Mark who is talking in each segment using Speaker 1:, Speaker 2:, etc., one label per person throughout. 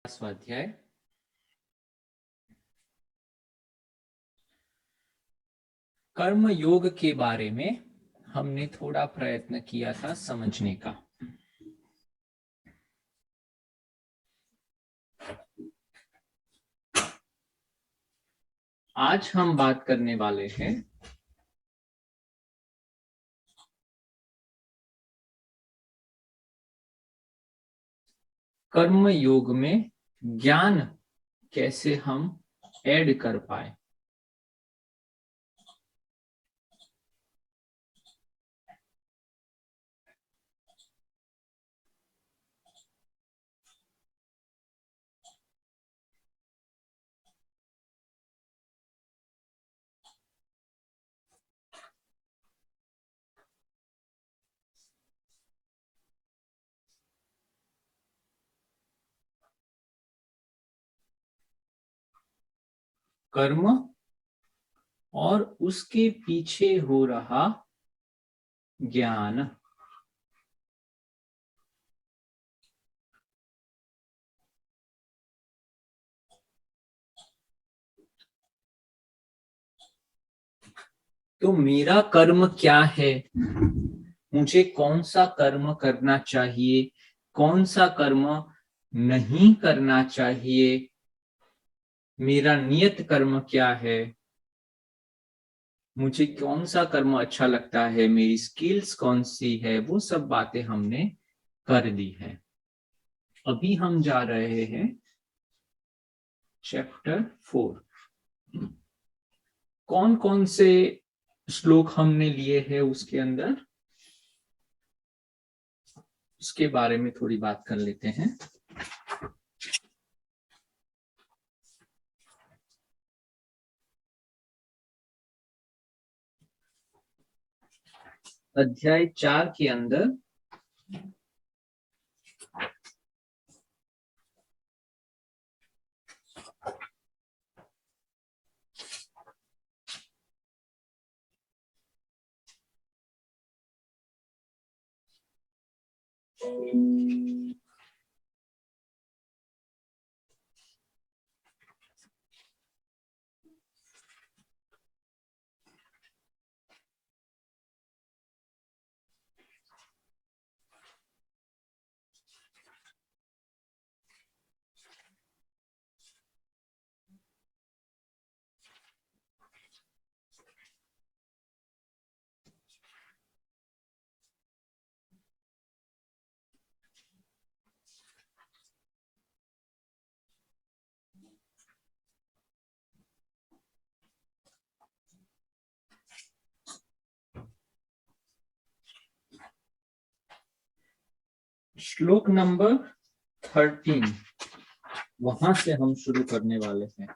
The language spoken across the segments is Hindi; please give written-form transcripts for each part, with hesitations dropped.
Speaker 1: स्वाध्याय कर्म योग के बारे में हमने थोड़ा प्रयत्न किया था समझने का। आज हम बात करने वाले हैं कर्म योग में ज्ञान कैसे हम ऐड कर पाए। कर्म और उसके पीछे हो रहा ज्ञान। तो मेरा कर्म क्या है, मुझे कौन सा कर्म करना चाहिए, कौन सा कर्म नहीं करना चाहिए, मेरा नियत कर्म क्या है, मुझे कौन सा कर्म अच्छा लगता है, मेरी स्किल्स कौन सी है, वो सब बातें हमने कर दी है। अभी हम जा रहे हैं चैप्टर 4। कौन कौन से श्लोक हमने लिए हैं उसके अंदर, उसके बारे में थोड़ी बात कर लेते हैं। अध्याय 4 के अंदर श्लोक नंबर 13 वहां से हम शुरू करने वाले हैं।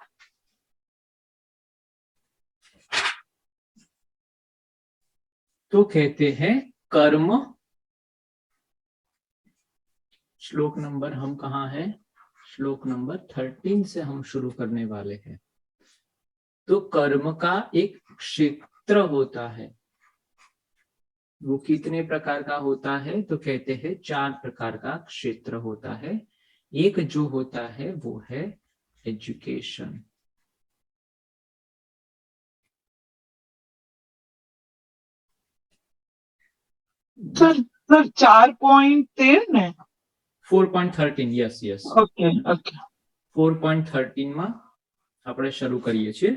Speaker 1: तो कहते हैं कर्म, श्लोक नंबर हम कहाँ है, श्लोक नंबर 13 से हम शुरू करने वाले हैं। तो कर्म का एक क्षेत्र होता है, वो कितने प्रकार का होता है, तो कहते हैं 4 प्रकार का क्षेत्र होता है। एक जो होता है वो है education.
Speaker 2: Sir 4.13
Speaker 1: 4.13 yes yes
Speaker 2: okay okay
Speaker 1: 4.13 में આપણે શરૂ કરીએ છીએ।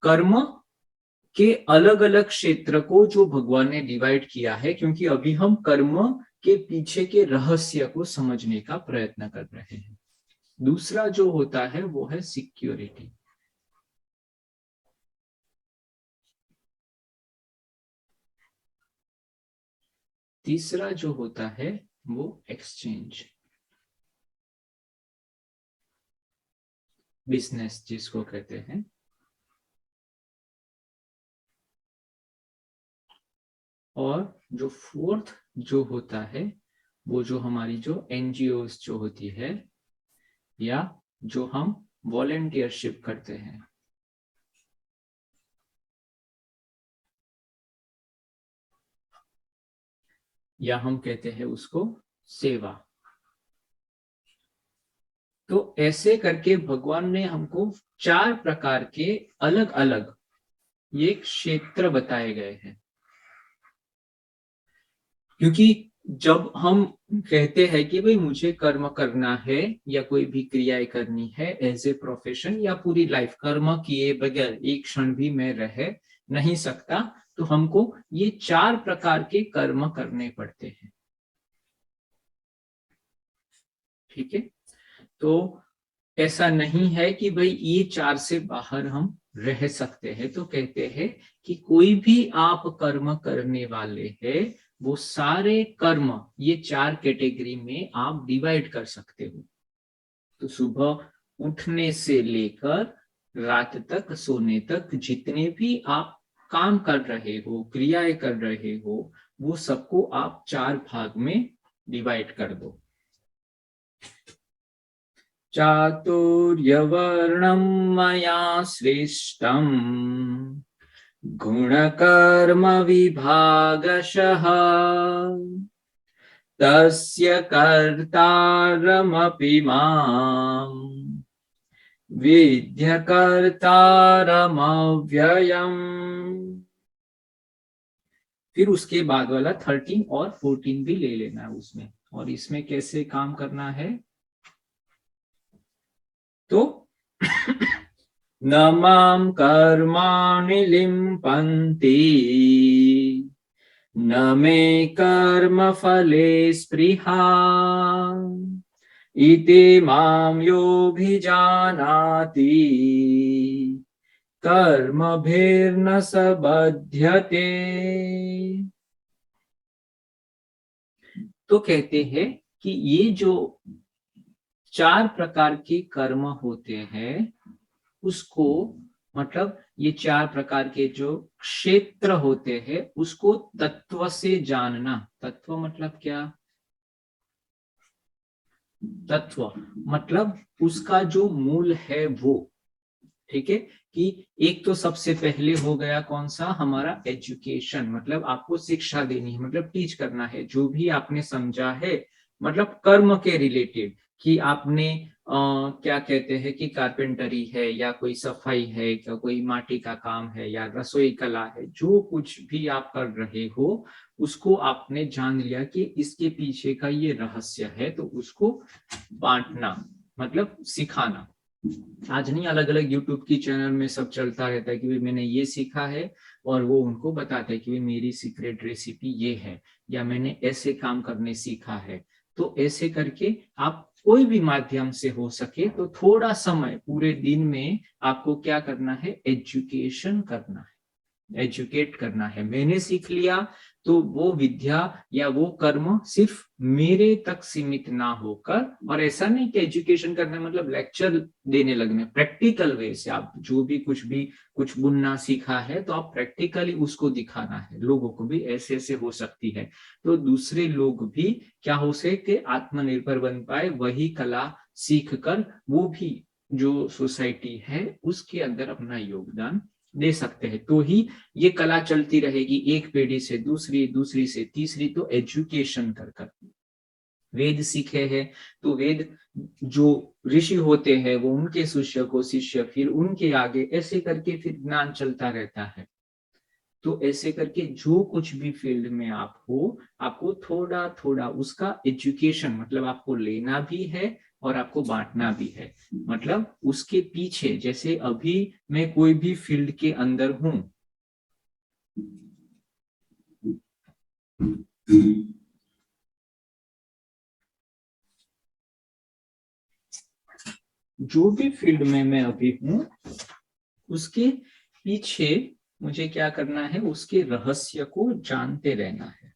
Speaker 1: कर्म के अलग अलग क्षेत्र को जो भगवान ने डिवाइड किया है, क्योंकि अभी हम कर्म के पीछे के रहस्य को समझने का प्रयत्न कर रहे हैं। दूसरा जो होता है वो है सिक्योरिटी। तीसरा जो होता है वो एक्सचेंज, बिजनेस जिसको कहते हैं। और जो फोर्थ जो होता है वो जो हमारी जो एनजीओस जो होती है या जो हम वॉलेंटियरशिप करते हैं, या हम कहते हैं उसको सेवा। तो ऐसे करके भगवान ने हमको 4 प्रकार के अलग अलग ये क्षेत्र बताए गए हैं। क्योंकि जब हम कहते हैं कि भाई मुझे कर्म करना है या कोई भी क्रियाएं करनी है एज ए प्रोफेशन या पूरी लाइफ, कर्म किए बगैर एक क्षण भी मैं रह नहीं सकता, तो हमको ये 4 प्रकार के कर्म करने पड़ते हैं। ठीक है, तो ऐसा नहीं है कि भाई ये 4 से बाहर हम रह सकते हैं। तो कहते हैं कि कोई भी आप कर्म करने वाले हैं, वो सारे कर्म ये 4 कैटेगरी में आप डिवाइड कर सकते हो। तो सुबह उठने से लेकर रात तक सोने तक जितने भी आप काम कर रहे हो, क्रियाएं कर रहे हो, वो सबको आप 4 भाग में डिवाइड कर दो। चातुर्यवर्णं मया सृष्टम् गुणकर्म विभागशः तस्य कर्तारमपि माम् विद्य कर्तारमव्ययम्। फिर उसके बाद वाला 13 और 14 भी ले लेना है उसमें। और इसमें कैसे काम करना है, तो न मां कर्माणि लिम्पन्ति न मे कर्म फले स्पृहा इति मां योऽभिजानाति कर्मभिर्न स बध्यते। तो कहते हैं कि ये जो 4 प्रकार के कर्म होते हैं उसको, मतलब ये 4 प्रकार के जो क्षेत्र होते हैं उसको तत्व से जानना। तत्व मतलब क्या, तत्व मतलब उसका जो मूल है वो। ठीक है, कि एक तो सबसे पहले हो गया कौन सा, हमारा एजुकेशन, मतलब आपको शिक्षा देनी है, मतलब टीच करना है जो भी आपने समझा है, मतलब कर्म के रिलेटेड, कि आपने क्या कहते हैं कि कारपेंटरी है या कोई सफाई है या कोई माटी का काम है या रसोई कला है, जो कुछ भी आप कर रहे हो उसको आपने जान लिया कि इसके पीछे का ये रहस्य है, तो उसको बांटना मतलब सिखाना। आज नहीं, अलग अलग यूट्यूब की चैनल में सब चलता रहता है कि भाई मैंने ये सीखा है, और वो उनको बताते हैं कि भाई मेरी सीक्रेट रेसिपी ये है, या मैंने ऐसे काम करने सीखा है। तो ऐसे करके आप कोई भी माध्यम से हो सके तो थोड़ा समय पूरे दिन में आपको क्या करना है, एजुकेशन करना है, एजुकेट करना है। मैंने सीख लिया तो वो विद्या या वो कर्म सिर्फ मेरे तक सीमित ना होकर, और ऐसा नहीं कि एजुकेशन करना मतलब लेक्चर देने लगने, प्रैक्टिकल वे से आप जो भी कुछ बुनना सीखा है तो आप प्रैक्टिकली उसको दिखाना है लोगों को भी, ऐसे ऐसे हो सकती है, तो दूसरे लोग भी क्या हो सके, आत्मनिर्भर बन पाए, वही कला सीख कर वो भी जो सोसाइटी है उसके अंदर अपना योगदान दे सकते हैं। तो ही ये कला चलती रहेगी, एक पीढ़ी से दूसरी, दूसरी से तीसरी। तो एजुकेशन कर कर वेद सीखे हैं तो वेद जो ऋषि होते हैं वो उनके शिष्य को, शिष्य फिर उनके आगे, ऐसे करके फिर ज्ञान चलता रहता है। तो ऐसे करके जो कुछ भी फील्ड में आप हो, आपको थोड़ा थोड़ा उसका एजुकेशन, मतलब आपको लेना भी है और आपको बांटना भी है। मतलब उसके पीछे, जैसे अभी मैं कोई भी फील्ड के अंदर हूं, जो भी फील्ड में मैं अभी हूं उसके पीछे मुझे क्या करना है, उसके रहस्य को जानते रहना है।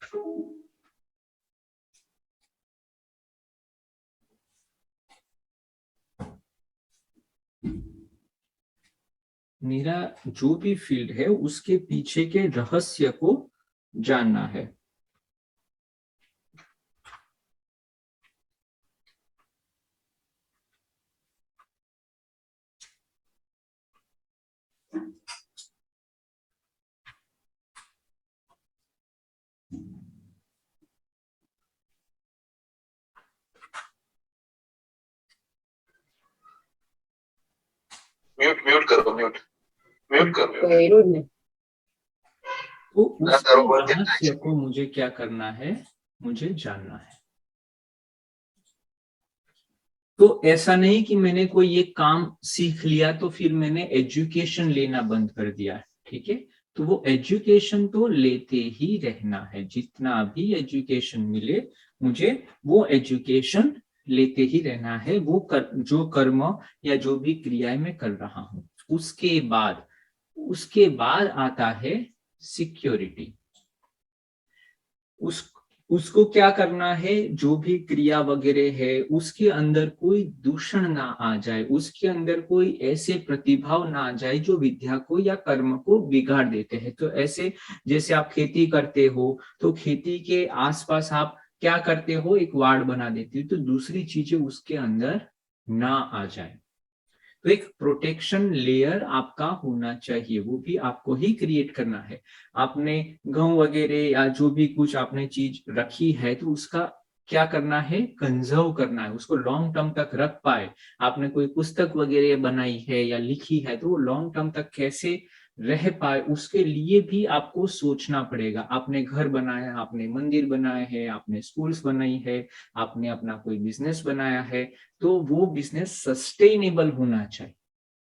Speaker 1: मेरा जो भी फील्ड है उसके पीछे के रहस्य को जानना है।
Speaker 3: म्यूट करो, म्यूट करो।
Speaker 2: कोई रूल नहीं।
Speaker 1: तो उसके रहस्य को मुझे क्या करना है, मुझे जानना है। तो ऐसा नहीं कि मैंने कोई ये काम सीख लिया तो फिर मैंने एजुकेशन लेना बंद कर दिया, ठीक है। तो वो एजुकेशन तो लेते ही रहना है, जितना भी एजुकेशन मिले मुझे वो एजुकेशन लेते ही रहना है। वो जो कर्म या जो भी क्रियाएं मैं कर रहा हूं, उसके बाद आता है सिक्योरिटी। उसको क्या करना है, जो भी क्रिया वगैरह है उसके अंदर कोई दूषण ना आ जाए, उसके अंदर कोई ऐसे प्रतिभाव ना आ जाए जो विद्या को या कर्म को बिगाड़ देते हैं। तो ऐसे जैसे आप खेती करते हो तो खेती के आसपास आप क्या करते हो, एक वाड़ बना देते हो तो दूसरी चीजें उसके अंदर ना आ जाए। तो एक प्रोटेक्शन लेयर आपका होना चाहिए, वो भी आपको ही क्रिएट करना है। आपने गेहूं वगैरह या जो भी कुछ आपने चीज रखी है तो उसका क्या करना है, कंजर्व करना है, उसको लॉन्ग टर्म तक रख पाए। आपने कोई पुस्तक वगैरह बनाई है या लिखी है तो वो लॉन्ग टर्म तक कैसे रह पाए, उसके लिए भी आपको सोचना पड़ेगा। आपने घर बनाया, आपने मंदिर बनाए हैं, आपने स्कूल्स बनाई है, आपने अपना कोई बिजनेस बनाया है, तो वो बिजनेस सस्टेनेबल होना चाहिए,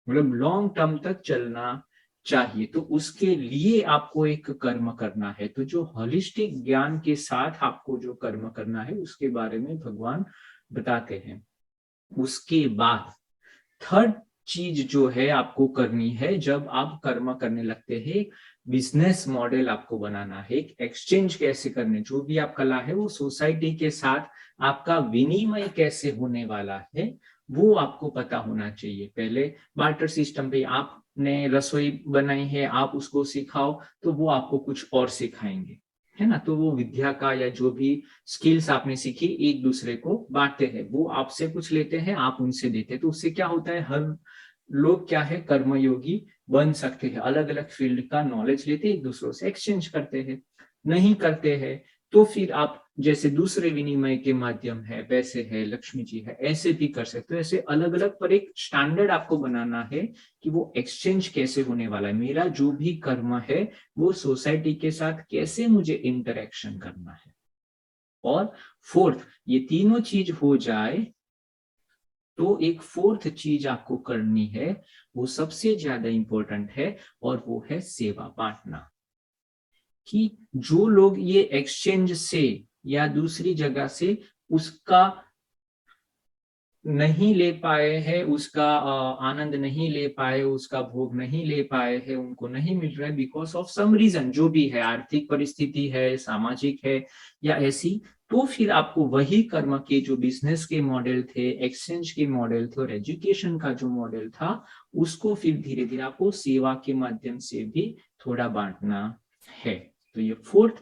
Speaker 1: मतलब लॉन्ग टर्म तक चलना चाहिए। तो उसके लिए आपको एक कर्म करना है। तो जो होलिस्टिक ज्ञान के साथ आपको जो कर्म करना है उसके बारे में भगवान बताते हैं। उसके बाद थर्ड चीज जो है आपको करनी है, जब आप कर्म करने लगते हैं, बिजनेस मॉडल आपको बनाना है, एक एक्सचेंज कैसे करने, जो भी आप कला है वो सोसाइटी के साथ आपका विनिमय कैसे होने वाला है वो आपको पता होना चाहिए। पहले बार्टर सिस्टम पे आपने रसोई बनाई है, आप उसको सिखाओ तो वो आपको कुछ और सिखाएंगे, है ना। तो वो विद्या का या जो भी स्किल्स आपने सीखी एक दूसरे को बांटते हैं, वो आपसे कुछ लेते हैं, आप उनसे देते हैं। तो उससे क्या होता है, हर लोग क्या है, कर्मयोगी बन सकते हैं, अलग अलग फील्ड का नॉलेज लेते हैं, एक दूसरों से एक्सचेंज करते हैं। नहीं करते हैं तो फिर आप जैसे दूसरे विनिमय के माध्यम है, पैसे है, लक्ष्मी जी है, ऐसे भी कर सकते हो। ऐसे अलग अलग, पर एक स्टैंडर्ड आपको बनाना है कि वो एक्सचेंज कैसे होने वाला है, मेरा जो भी कर्म है वो सोसाइटी के साथ कैसे मुझे इंटरेक्शन करना है। और फोर्थ, ये तीनों चीज हो जाए तो एक फोर्थ चीज आपको करनी है, वो सबसे ज्यादा इंपॉर्टेंट है, और वो है सेवा बांटना। कि जो लोग ये एक्सचेंज से या दूसरी जगह से उसका नहीं ले पाए हैं, उसका आनंद नहीं ले पाए, उसका भोग नहीं ले पाए हैं, उनको नहीं मिल रहा है बिकॉज ऑफ सम रीजन, जो भी है, आर्थिक परिस्थिति है, सामाजिक है या ऐसी, तो फिर आपको वही कर्म के जो बिजनेस के मॉडल थे, एक्सचेंज के मॉडल थे और एजुकेशन का जो मॉडल था, उसको फिर धीरे धीरे आपको सेवा के माध्यम से भी थोड़ा बांटना है। तो ये फोर्थ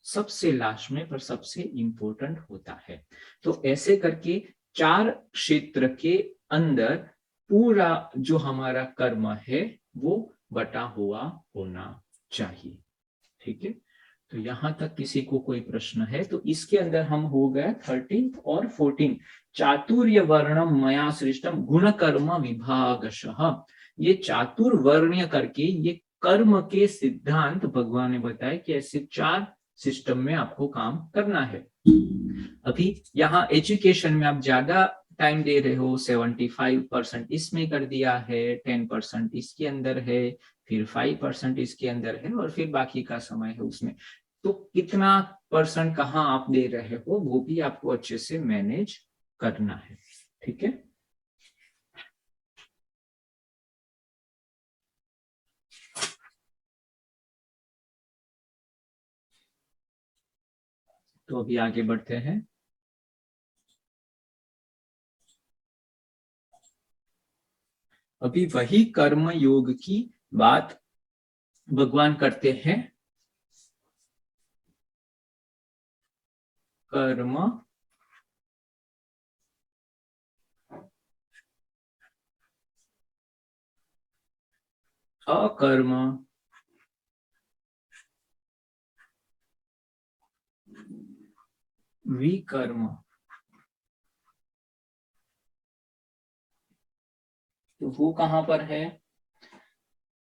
Speaker 1: सबसे लास्ट में पर सबसे इंपॉर्टेंट होता है। तो ऐसे करके 4 क्षेत्र के अंदर पूरा जो हमारा कर्म है वो बटा हुआ होना चाहिए, ठीक है। तो यहां तक किसी को कोई प्रश्न है तो इसके अंदर हम हो गए 13 और 14, चातुर्य वर्णम मया सृष्टम गुण कर्म विभागशः। ये चातुर्वर्ण्य करके ये कर्म के सिद्धांत भगवान ने बताया कि ऐसे 4 सिस्टम में आपको काम करना है। अभी यहाँ एजुकेशन में आप ज्यादा टाइम दे रहे हो, 75% इसमें कर दिया है, 10% इसके अंदर है, फिर 5% इसके अंदर है और फिर बाकी का समय है उसमें। तो कितना परसेंट कहाँ आप दे रहे हो वो भी आपको अच्छे से मैनेज करना है, ठीक है। तो अभी आगे बढ़ते हैं। अभी वही कर्म योग की बात भगवान करते हैं। कर्म अकर्म विकर्म। तो वो कहां पर है?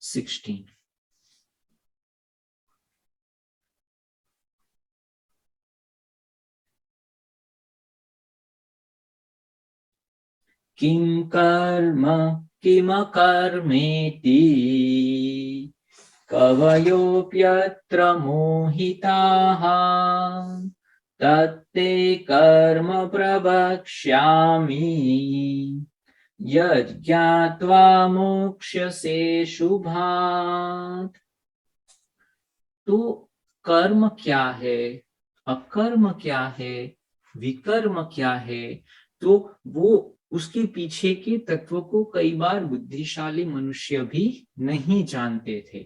Speaker 1: 16। किम कर्म किमकर्मेति कवयोऽप्यत्र मोहिताः तत्ते कर्म प्रवक्ष्यामि यज्ञात्वा मोक्ष्यसे शुभात्। तो कर्म क्या है, अकर्म क्या है, विकर्म क्या है, तो वो उसके पीछे के तत्व को कई बार बुद्धिशाली मनुष्य भी नहीं जानते थे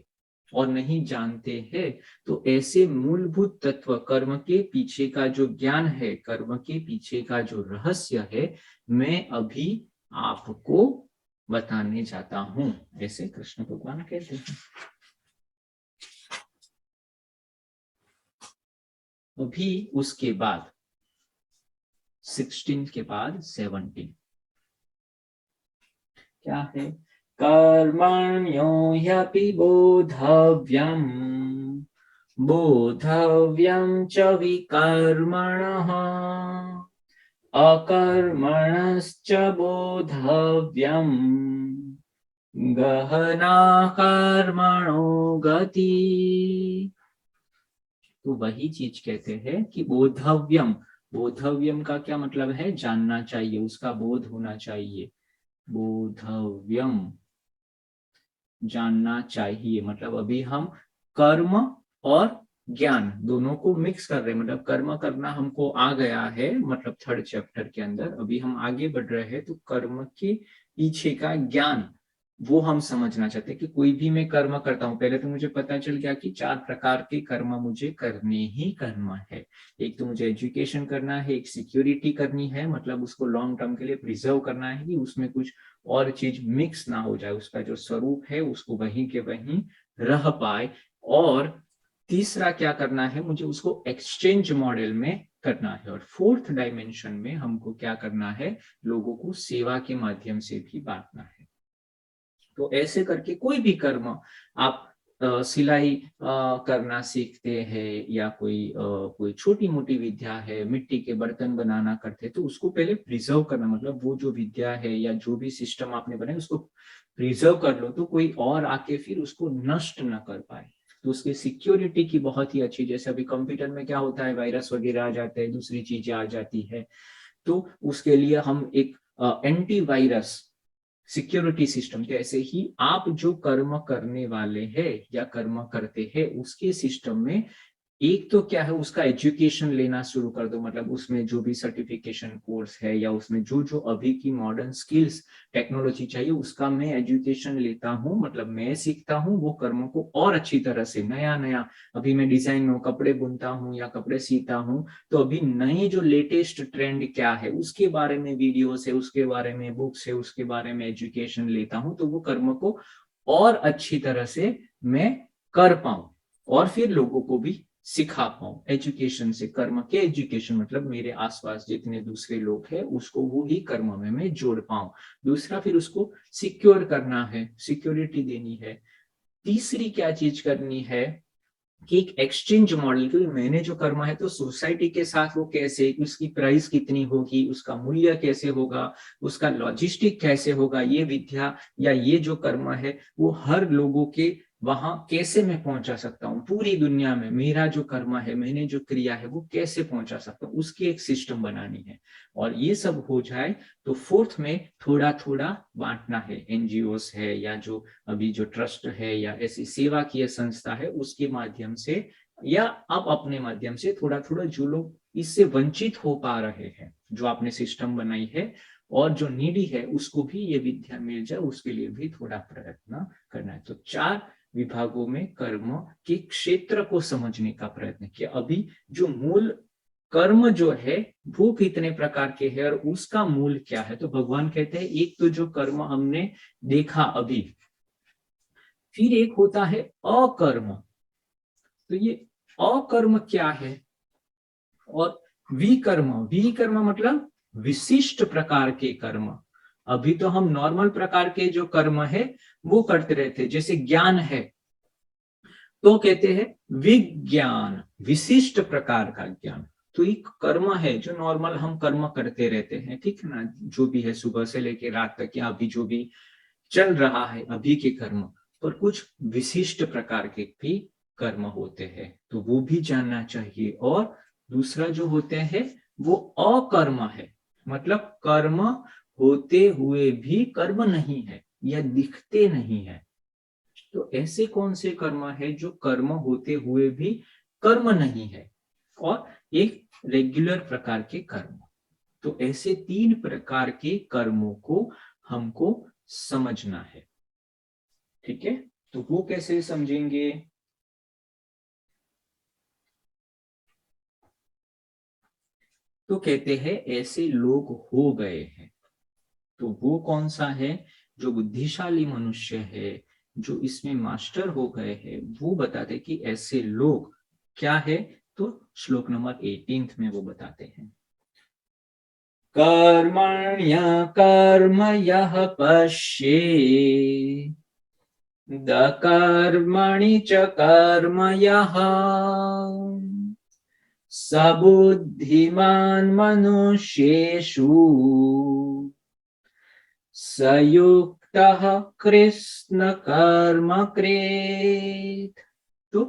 Speaker 1: और नहीं जानते हैं। तो ऐसे मूलभूत तत्व, कर्म के पीछे का जो ज्ञान है, कर्म के पीछे का जो रहस्य है, मैं अभी आपको बताने जाता हूं, ऐसे कृष्ण भगवान कहते हैं। अभी उसके बाद 16 के बाद 17 क्या है? कर्मण्यो ह्यपि बोधव्यम् बोधव्यं च विकर्मणः अकर्मणश्च बोधव्यम् गहना कर्मणो गति। तो वही चीज कहते हैं कि बोधव्यम, बोधव्यम का क्या मतलब है? जानना चाहिए, उसका बोध होना चाहिए। बोधव्यम जानना चाहिए, मतलब अभी हम कर्म और ज्ञान दोनों को मिक्स कर रहे हैं। मतलब कर्म करना हमको आ गया है, मतलब 3rd चैप्टर के अंदर अभी हम आगे बढ़ रहे हैं, तो कर्म के पीछे का ज्ञान वो हम समझना चाहते हैं कि कोई भी मैं कर्म करता हूं, पहले तो मुझे पता चल गया कि 4 प्रकार के कर्म मुझे करने ही करना है। एक तो मुझे एजुकेशन करना है, एक सिक्योरिटी करनी है, मतलब उसको लॉन्ग टर्म के लिए प्रिजर्व करना है कि उसमें कुछ और चीज मिक्स ना हो जाए, उसका जो स्वरूप है उसको वहीं के वहीं रह पाए। और तीसरा क्या करना है, मुझे उसको एक्सचेंज मॉडल में करना है। और 4th डायमेंशन में हमको क्या करना है, लोगों को सेवा के माध्यम से भी बांटना है। तो ऐसे करके कोई भी कर्म आप सिलाई करना सीखते हैं या कोई छोटी मोटी विद्या है, मिट्टी के बर्तन बनाना करते हैं, तो उसको पहले प्रिजर्व करना, मतलब वो जो विद्या है या जो भी सिस्टम आपने बनाया उसको प्रिजर्व कर लो, तो कोई और आके फिर उसको नष्ट ना कर पाए। तो उसकी सिक्योरिटी की बहुत ही अच्छी, जैसे अभी कंप्यूटर में क्या होता है, वायरस वगैरह आ जाते हैं, दूसरी चीजें आ जाती है, तो उसके लिए हम एक एंटीवायरस सिक्योरिटी सिस्टम, जैसे ही आप जो कर्म करने वाले हैं या कर्म करते हैं उसके सिस्टम में एक तो क्या है, उसका एजुकेशन लेना शुरू कर दो। मतलब उसमें जो भी सर्टिफिकेशन कोर्स है या उसमें जो जो अभी की मॉडर्न स्किल्स टेक्नोलॉजी चाहिए उसका मैं एजुकेशन लेता हूँ, मतलब मैं सीखता हूँ वो कर्मों को और अच्छी तरह से नया नया। अभी मैं डिजाइन में कपड़े बुनता हूँ या कपड़े सीता हूँ, तो अभी नए जो लेटेस्ट ट्रेंड क्या है उसके बारे में वीडियोस है, उसके बारे में बुक्स है, उसके बारे में एजुकेशन लेता हूँ, तो वो कर्म को और अच्छी तरह से मैं कर पाऊं और फिर लोगों को भी सिखा पाऊं। एजुकेशन से, कर्म के एजुकेशन मतलब मेरे आसपास जितने दूसरे लोग हैं उसको वो ही कर्म में मैं जोड़ पाऊं। दूसरा, फिर उसको सिक्योर करना है, सिक्योरिटी देनी है। तीसरी क्या चीज करनी है कि एक एक्सचेंज मॉडल, क्योंकि मैंने जो कर्म है तो सोसाइटी के साथ वो कैसे, उसकी प्राइस कितनी होगी, उसका मूल्य कैसे होगा, उसका लॉजिस्टिक कैसे होगा, ये विद्या या ये जो कर्म है वो हर लोगों के वहां कैसे मैं पहुंचा सकता हूँ, पूरी दुनिया में मेरा जो कर्म है, मैंने जो क्रिया है वो कैसे पहुंचा सकता हूँ, उसकी एक सिस्टम बनानी है। और ये सब हो जाए तो 4th में थोड़ा थोड़ा बांटना है। एनजीओस है या जो अभी जो ट्रस्ट है या ऐसी सेवा की संस्था है उसके माध्यम से या आप अपने माध्यम से थोड़ा थोड़ा जो लोग इससे वंचित हो पा रहे हैं, जो आपने सिस्टम बनाई है, और जो नीडी है उसको भी ये विद्या मिल जाए, उसके लिए भी थोड़ा प्रयत्न करना है। तो 4 विभागों में कर्म के क्षेत्र को समझने का प्रयत्न किया। अभी जो मूल कर्म जो है वो कितने प्रकार के हैं और उसका मूल क्या है, तो भगवान कहते हैं एक तो जो कर्म हमने देखा अभी, फिर एक होता है अकर्म। तो ये अकर्म क्या है, और विकर्म, विकर्म मतलब विशिष्ट प्रकार के कर्म। अभी तो हम नॉर्मल प्रकार के जो कर्म है वो करते रहते, जैसे ज्ञान है तो कहते हैं विज्ञान, विशिष्ट प्रकार का ज्ञान। तो एक कर्म है जो नॉर्मल हम कर्म करते रहते हैं, ठीक है ना, जो भी है सुबह से लेके रात तक या अभी जो भी चल रहा है अभी के कर्म, पर कुछ विशिष्ट प्रकार के भी कर्म होते हैं, तो वो भी जानना चाहिए। और दूसरा जो होते हैं वो अकर्म है, मतलब कर्म होते हुए भी कर्म नहीं है या दिखते नहीं है। तो ऐसे कौन से कर्म है जो कर्म होते हुए भी कर्म नहीं है, और एक रेगुलर प्रकार के कर्म। तो ऐसे 3 प्रकार के कर्मों को हमको समझना है, ठीक है। तो वो कैसे समझेंगे? तो कहते हैं ऐसे लोग हो गए हैं। तो वो कौन सा है? जो बुद्धिशाली मनुष्य है, जो इसमें मास्टर हो गए हैं, वो बताते कि ऐसे लोग क्या है। तो श्लोक नंबर 18 में वो बताते हैं, कर्मण्य कर्म यः पश्ये कर्मणि च कर्म यः स बुद्धिमान् मनुष्येषु सयुक्तः कृष्ण कर्म कृत। तो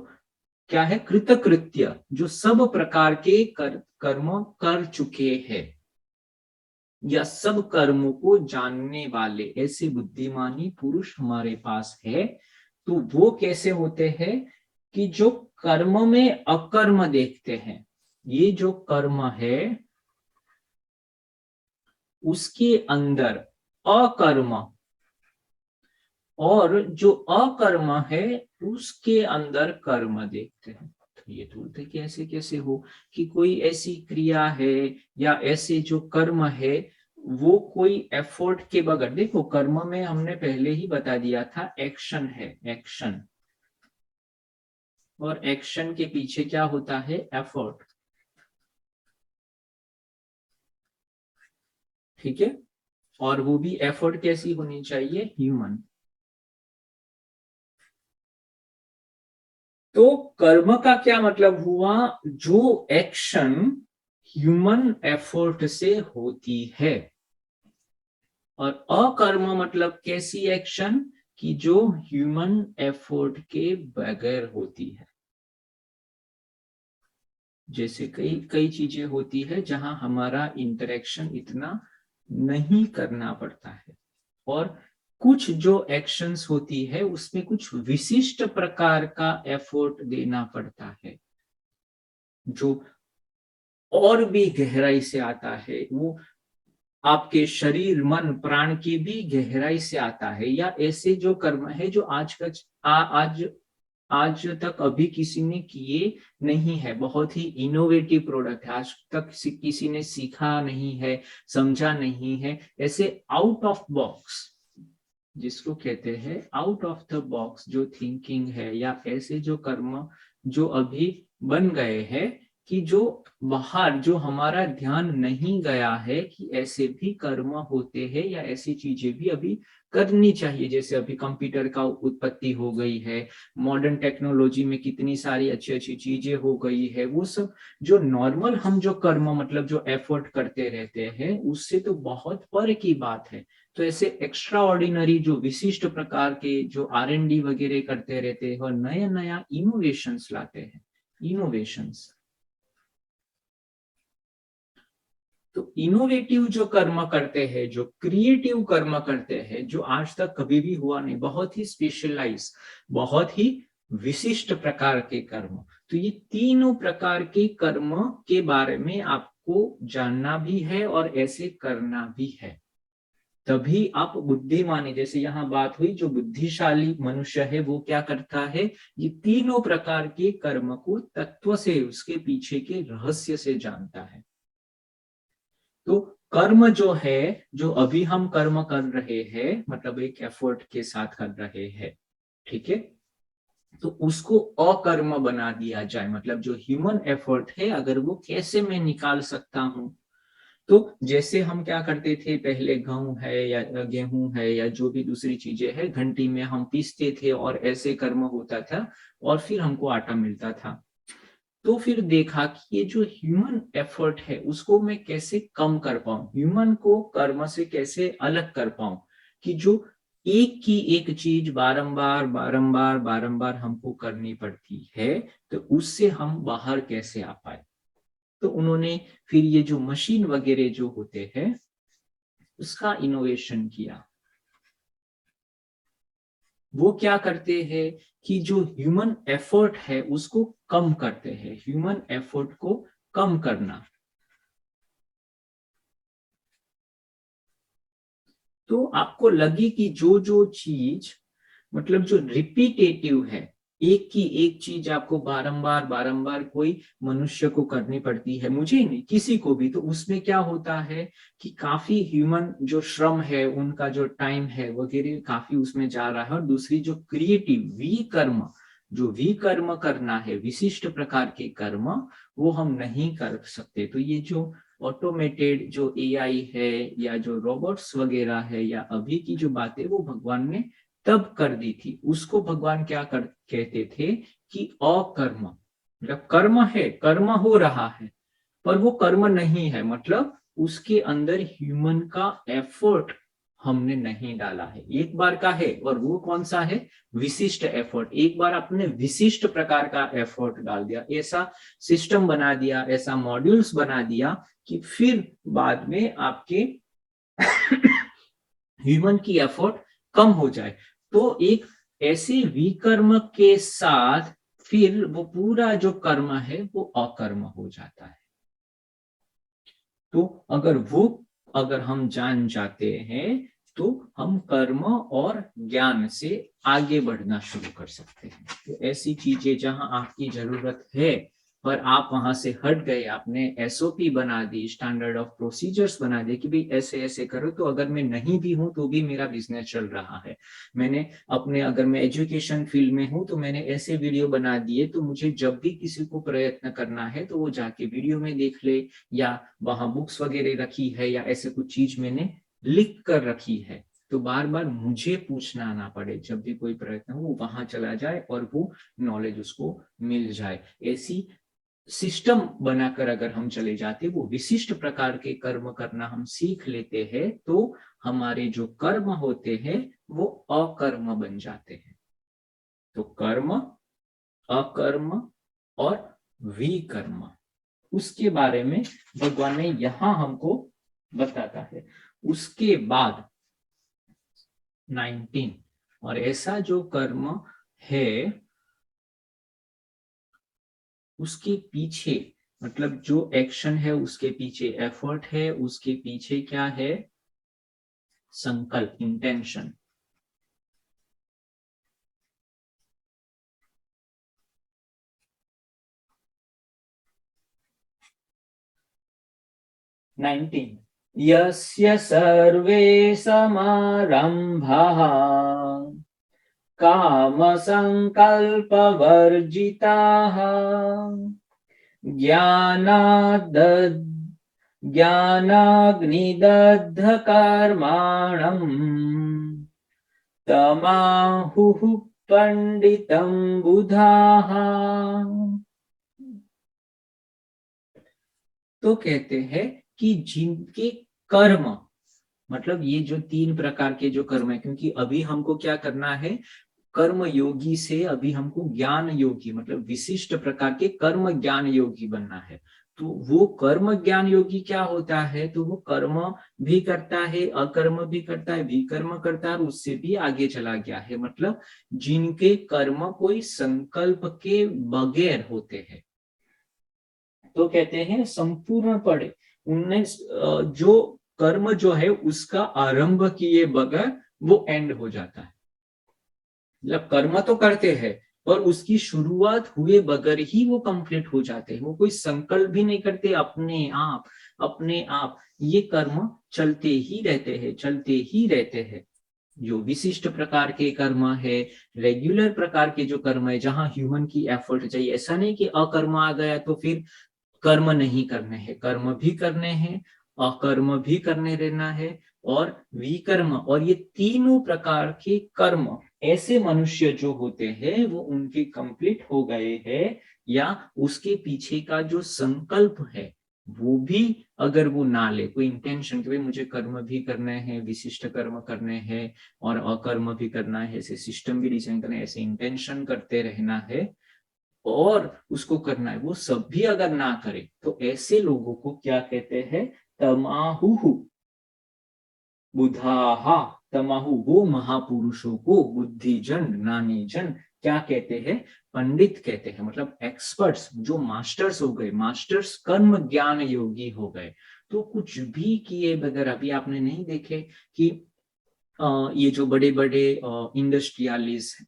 Speaker 1: क्या है? कृतकृत्य, जो सब प्रकार के कर्म कर चुके हैं या सब कर्मों को जानने वाले ऐसे बुद्धिमानी पुरुष हमारे पास है। तो वो कैसे होते हैं कि जो कर्म में अकर्म देखते हैं। ये जो कर्म है उसके अंदर अकर्म, और जो अकर्म है उसके अंदर कर्म देखते हैं। तो ये बोलते कि ऐसे कैसे हो कि कोई ऐसी क्रिया है या ऐसे जो कर्म है वो कोई एफर्ट के बगैर, देखो कर्म में हमने पहले ही बता दिया था एक्शन है, एक्शन, और एक्शन के पीछे क्या होता है? एफर्ट, ठीक है। और वो भी एफर्ट कैसी होनी चाहिए? ह्यूमन। तो कर्म का क्या मतलब हुआ? जो एक्शन ह्यूमन एफर्ट से होती है। और अकर्म मतलब कैसी एक्शन कि जो ह्यूमन एफर्ट के बगैर होती है। जैसे कई कई चीजें होती है जहां हमारा इंटरेक्शन इतना नहीं करना पड़ता है, और कुछ जो एक्शंस होती है उसमें कुछ विशिष्ट प्रकार का एफर्ट देना पड़ता है, जो और भी गहराई से आता है। वो आपके शरीर मन प्राण की भी गहराई से आता है। या ऐसे जो कर्म है जो आज तक अभी किसी ने किए नहीं है, बहुत ही इनोवेटिव प्रोडक्ट है, आज तक किसी ने सीखा नहीं है, समझा नहीं है, ऐसे आउट ऑफ बॉक्स जिसको कहते हैं आउट ऑफ द बॉक्स जो थिंकिंग है, या ऐसे जो कर्म जो अभी बन गए हैं कि जो बाहर जो हमारा ध्यान नहीं गया है कि ऐसे भी कर्म होते हैं या ऐसी चीजें भी अभी करनी चाहिए। जैसे अभी कंप्यूटर का उत्पत्ति हो गई है, मॉडर्न टेक्नोलॉजी में कितनी सारी अच्छी अच्छी चीजें हो गई है, वो सब जो नॉर्मल हम जो कर्म मतलब जो एफर्ट करते रहते हैं उससे तो बहुत पर की बात है। तो ऐसे एक्स्ट्रा ऑर्डिनरी जो विशिष्ट प्रकार के जो R&D वगैरह करते रहते हैं और नया नया इनोवेशंस लाते हैं, इनोवेशंस। तो इनोवेटिव जो कर्म करते हैं, जो क्रिएटिव कर्म करते हैं, जो आज तक कभी भी हुआ नहीं, बहुत ही स्पेशलाइज, बहुत ही विशिष्ट प्रकार के कर्म। तो ये तीनों प्रकार के कर्म के बारे में आपको जानना भी है और ऐसे करना भी है, तभी आप बुद्धिमानी, जैसे यहाँ बात हुई जो बुद्धिशाली मनुष्य है वो क्या करता है? ये तीनों प्रकार के कर्म को तत्व से, उसके पीछे के रहस्य से जानता है। तो कर्म जो है, जो अभी हम कर्म कर रहे हैं मतलब एक एफर्ट के साथ कर रहे हैं, ठीक है, तो उसको अकर्म बना दिया जाए। मतलब जो ह्यूमन एफर्ट है अगर वो कैसे मैं निकाल सकता हूं, तो जैसे हम क्या करते थे पहले, गेहूं है या गेहूं है या जो भी दूसरी चीजें है, घंटी में हम पीसते थे और ऐसे कर्म होता था और फिर हमको आटा मिलता था। तो फिर देखा कि ये जो ह्यूमन एफर्ट है उसको मैं कैसे कम कर पाऊं, ह्यूमन को कर्म से कैसे अलग कर पाऊं, कि जो एक की एक चीज बारंबार बारंबार बारंबार हमको करनी पड़ती है, तो उससे हम बाहर कैसे आ पाए। तो उन्होंने फिर ये जो मशीन वगैरह जो होते हैं उसका इनोवेशन किया। वो क्या करते हैं कि जो ह्यूमन एफर्ट है उसको कम करते हैं, ह्यूमन एफर्ट को कम करना। तो आपको लगे कि जो जो चीज मतलब जो रिपीटेटिव है, एक की एक चीज आपको बारंबार बारंबार कोई मनुष्य को करनी पड़ती है, मुझे नहीं किसी को भी, तो उसमें क्या होता है कि काफी ह्यूमन जो श्रम है, उनका जो टाइम है वगैरह काफी उसमें जा रहा है। और दूसरी जो क्रिएटिव विकर्म, जो विकर्म करना है, विशिष्ट प्रकार के कर्म, वो हम नहीं कर सकते। तो ये जो ऑटोमेटेड जो एआई है या जो रोबोट्स वगैरह है या अभी की जो बातें, वो भगवान ने तब कर दी थी। उसको भगवान क्या कहते थे कि अकर्म, मतलब कर्म है, कर्म हो रहा है पर वो कर्म नहीं है, मतलब उसके अंदर ह्यूमन का एफर्ट हमने नहीं डाला है। एक बार का है, और वो कौन सा है, विशिष्ट एफर्ट। एक बार आपने विशिष्ट प्रकार का एफर्ट डाल दिया, ऐसा सिस्टम बना दिया, ऐसा मॉड्यूल्स बना दिया कि फिर बाद में आपके ह्यूमन की एफर्ट कम हो जाए। तो एक ऐसे विकर्म के साथ फिर वो पूरा जो कर्म है वो अकर्म हो जाता है। तो अगर हम जान जाते हैं तो हम कर्म और ज्ञान से आगे बढ़ना शुरू कर सकते हैं। तो ऐसी चीजें जहां आपकी जरूरत है पर आप वहां से हट गए, आपने एसओपी बना दी, स्टैंडर्ड ऑफ प्रोसीजर्स बना दिए कि भाई ऐसे ऐसे करो, तो अगर मैं नहीं भी हूं तो भी मेरा बिजनेस चल रहा है। मैंने अपने, अगर मैं एजुकेशन फील्ड में हूं तो मैंने ऐसे वीडियो बना दिए, तो मुझे जब भी किसी को प्रयत्न करना है तो वो जाके वीडियो में देख ले, या वहां बुक्स वगैरह रखी है या ऐसे कुछ चीज मैंने लिख कर रखी है, तो बार बार मुझे पूछना ना पड़े, जब भी कोई प्रयत्न हो वो वहां चला जाए और वो नॉलेज उसको मिल जाए। ऐसी सिस्टम बनाकर अगर हम चले जाते, वो विशिष्ट प्रकार के कर्म करना हम सीख लेते हैं, तो हमारे जो कर्म होते हैं वो अकर्म बन जाते हैं। तो कर्म, अकर्म और विकर्म, उसके बारे में भगवान ने यहां हमको बताता है। उसके बाद 19, और ऐसा जो कर्म है उसके पीछे, मतलब जो एक्शन है उसके पीछे एफर्ट है, उसके पीछे क्या है, संकल्प, इंटेंशन। यस्य सर्वे समारंभाः काम संकल्पवर्जिताः ज्ञानाग्निदग्धकर्माणम् तमाहुः पंडितं बुधाः। तो कहते हैं कि जिनके कर्म, मतलब ये जो 3 प्रकार के जो कर्म है, क्योंकि अभी हमको क्या करना है, कर्म योगी से अभी हमको ज्ञान योगी, मतलब विशिष्ट प्रकार के कर्म ज्ञान योगी बनना है। तो वो कर्म ज्ञान योगी क्या होता है, तो वो कर्म भी करता है, अकर्म भी करता है, विकर्म करता है और उससे भी आगे चला गया है, मतलब जिनके कर्म कोई संकल्प के बगैर होते हैं। तो कहते हैं संपूर्ण पढ़े, उनने जो कर्म जो है उसका आरंभ किए बगैर वो एंड हो जाता है। मतलब कर्म तो करते हैं पर उसकी शुरुआत हुए बगैर ही वो कंप्लीट हो जाते हैं, वो कोई संकल्प भी नहीं करते, अपने आप ये कर्म चलते ही रहते हैं, चलते ही रहते हैं। जो विशिष्ट प्रकार के कर्म है, रेगुलर प्रकार के जो कर्म है, जहां ह्यूमन की एफर्ट चाहिए, ऐसा नहीं कि अकर्म आ गया तो फिर कर्म नहीं करने हैं, कर्म भी करने हैं अकर्म भी करने रहना है और विकर्म, और ये तीनों प्रकार के कर्म ऐसे मनुष्य जो होते हैं वो उनके कंप्लीट हो गए हैं, या उसके पीछे का जो संकल्प है वो भी अगर वो ना ले, कोई इंटेंशन कि भाई मुझे कर्म भी करने हैं, विशिष्ट कर्म करने हैं और अकर्म भी करना है, ऐसे सिस्टम भी डिजाइन करना है, ऐसे इंटेंशन करते रहना है और उसको करना है, वो सब भी अगर ना करे तो ऐसे लोगों को क्या कहते हैं? तमाहु बुधाहा। तमाहु वो महापुरुषों को, बुद्धिजन, ज्ञानी जन क्या कहते हैं? पंडित कहते हैं, मतलब एक्सपर्ट्स, जो मास्टर्स हो गए, मास्टर्स कर्म ज्ञान योगी हो गए। तो कुछ भी किए बगैर, अभी आपने नहीं देखे कि ये जो बड़े बड़े इंडस्ट्रियलिस्ट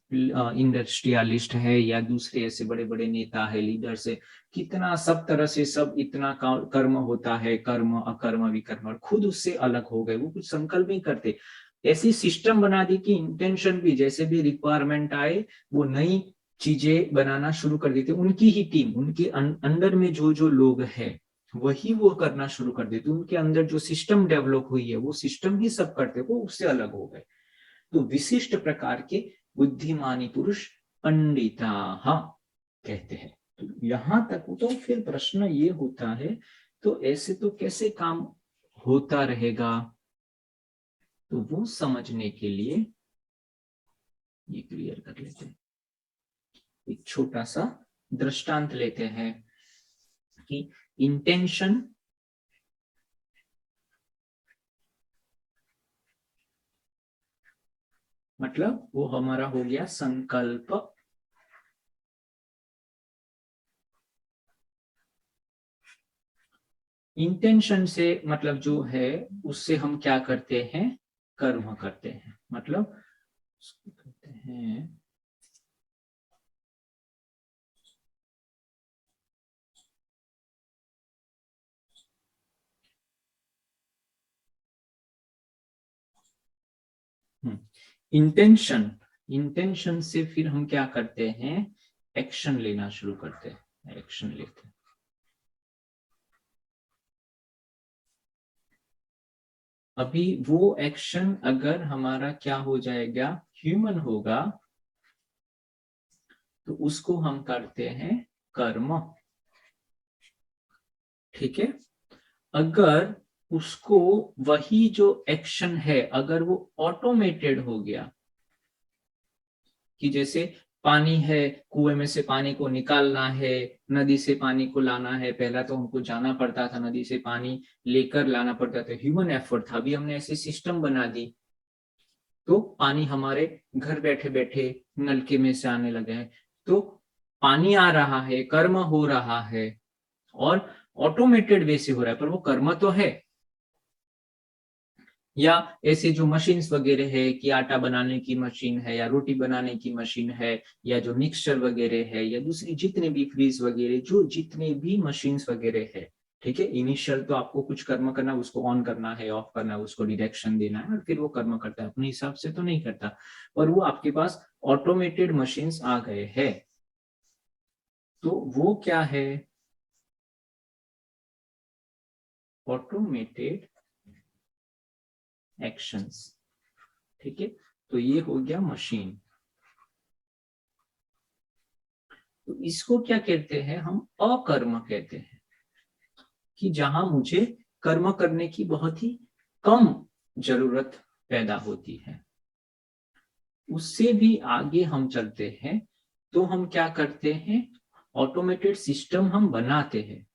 Speaker 1: है या दूसरे ऐसे बड़े बड़े नेता है, लीडर्स है, कितना सब तरह से सब इतना कर्म होता है, कर्म अकर्म विकर्म, और खुद उससे अलग हो गए, वो कुछ संकल्प नहीं करते। ऐसी सिस्टम बना दी कि इंटेंशन भी, जैसे भी रिक्वायरमेंट आए वो नई चीजें बनाना शुरू कर देते, उनकी ही टीम, उनके अंडर में जो जो लोग हैं वही वो करना शुरू कर देते, उनके अंदर जो सिस्टम डेवलप हुई है वो सिस्टम ही सब करते, वो उससे अलग हो गए। तो विशिष्ट प्रकार के बुद्धिमानी पुरुष पंडिता कहते हैं। तो यहां तक तो फिर प्रश्न ये होता है, तो ऐसे तो कैसे काम होता रहेगा? तो वो समझने के लिए ये क्लियर कर लेते हैं, एक छोटा सा दृष्टांत लेते हैं कि इंटेंशन मतलब वो हमारा हो गया संकल्प, इंटेंशन से मतलब जो है उससे हम क्या करते हैं? कर्म करते हैं, मतलब करते हैं इंटेंशन, इंटेंशन से फिर हम क्या करते हैं? एक्शन लेना शुरू करते हैं, एक्शन लेते हैं। अभी वो एक्शन अगर हमारा क्या हो जाएगा? ह्यूमन होगा, तो उसको हम करते हैं कर्म, ठीक है। अगर उसको वही जो एक्शन है अगर वो ऑटोमेटेड हो गया, कि जैसे पानी है, कुएं में से पानी को निकालना है, नदी से पानी को लाना है, पहला तो हमको जाना पड़ता था, नदी से पानी लेकर लाना पड़ता था, ह्यूमन एफर्ट था। अभी हमने ऐसी सिस्टम बना दी तो पानी हमारे घर बैठे बैठे नलके में से आने लगे हैं, तो पानी आ रहा है, कर्म हो रहा है और ऑटोमेटेड वे से हो रहा है, पर वो कर्म तो है। या ऐसे जो मशीन्स वगैरह है कि आटा बनाने की मशीन है या रोटी बनाने की मशीन है या जो मिक्सचर वगैरह है या दूसरी जितने भी फ्रीज वगैरह, जो जितने भी मशीन्स वगैरह है, ठीक है। इनिशियल तो आपको कुछ कर्म करना, उसको ऑन करना है, ऑफ करना है, उसको डायरेक्शन देना है और फिर वो कर्म करता है, अपने हिसाब से तो नहीं करता, और वो आपके पास ऑटोमेटेड मशीन्स आ गए हैं। तो वो क्या है? ऑटोमेटेड एक्शंस, ठीक है। तो ये हो गया मशीन। तो इसको क्या कहते हैं? हम अकर्म कहते हैं, कि जहां मुझे कर्म करने की बहुत ही कम जरूरत पैदा होती है। उससे भी आगे हम चलते हैं तो हम क्या करते हैं? ऑटोमेटेड सिस्टम हम बनाते हैं।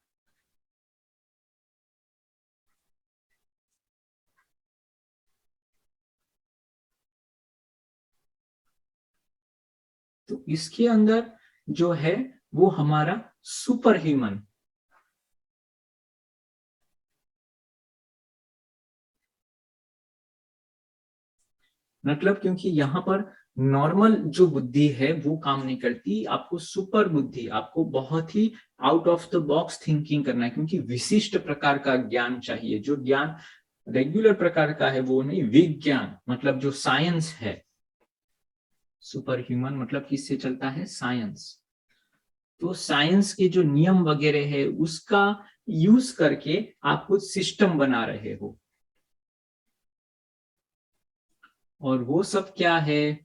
Speaker 1: तो इसके अंदर जो है वो हमारा सुपर ह्यूमन, मतलब क्योंकि यहाँ पर नॉर्मल जो बुद्धि है वो काम नहीं करती, आपको सुपर बुद्धि, आपको बहुत ही out of the box thinking करना है, क्योंकि विशिष्ट प्रकार का ज्ञान चाहिए, जो ज्ञान रेगुलर प्रकार का है वो नहीं, विज्ञान मतलब जो साइंस है। सुपर ह्यूमन मतलब किससे चलता है? साइंस। तो साइंस के जो नियम वगैरह है उसका यूज करके आप कुछ सिस्टम बना रहे हो, और वो सब क्या है?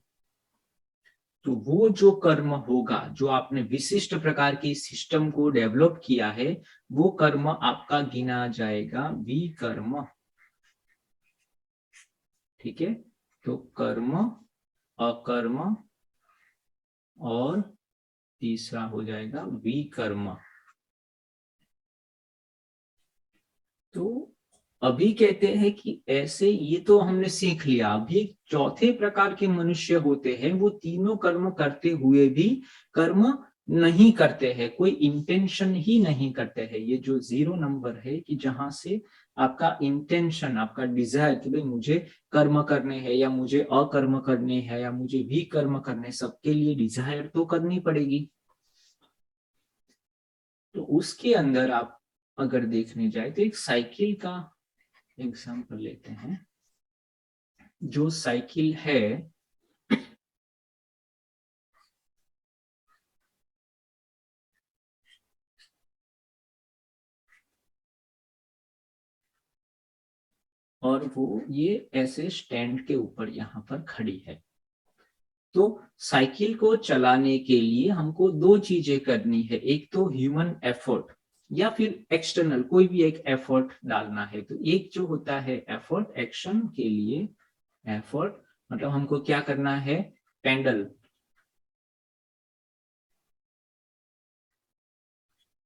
Speaker 1: तो वो जो कर्म होगा, जो आपने विशिष्ट प्रकार की सिस्टम को डेवलप किया है, वो कर्म आपका गिना जाएगा विकर्म। ठीक है, तो कर्म, अकर्म और तीसरा हो जाएगा विकर्म। तो अभी कहते हैं कि ऐसे, ये तो हमने सीख लिया। अभी चौथे प्रकार के मनुष्य होते हैं, वो तीनों कर्म करते हुए भी कर्म नहीं करते हैं, कोई इंटेंशन ही नहीं करते हैं। ये जो 0 नंबर है, कि जहां से आपका इंटेंशन, आपका डिजायर कि भाई मुझे कर्म करने हैं या मुझे अकर्म करने हैं या मुझे भी कर्म करने, सबके लिए डिजायर तो करनी पड़ेगी। तो उसके अंदर आप अगर देखने जाए तो एक साइकिल का एग्जाम्पल लेते हैं। जो साइकिल है, और वो ये ऐसे स्टैंड के ऊपर यहाँ पर खड़ी है। तो साइकिल को चलाने के लिए हमको दो चीजें करनी है। एक तो ह्यूमन एफर्ट, या फिर एक्सटर्नल कोई भी एक एफर्ट डालना है। तो एक जो होता है एफर्ट, एक्शन के लिए एफर्ट, मतलब हमको क्या करना है? पेडल,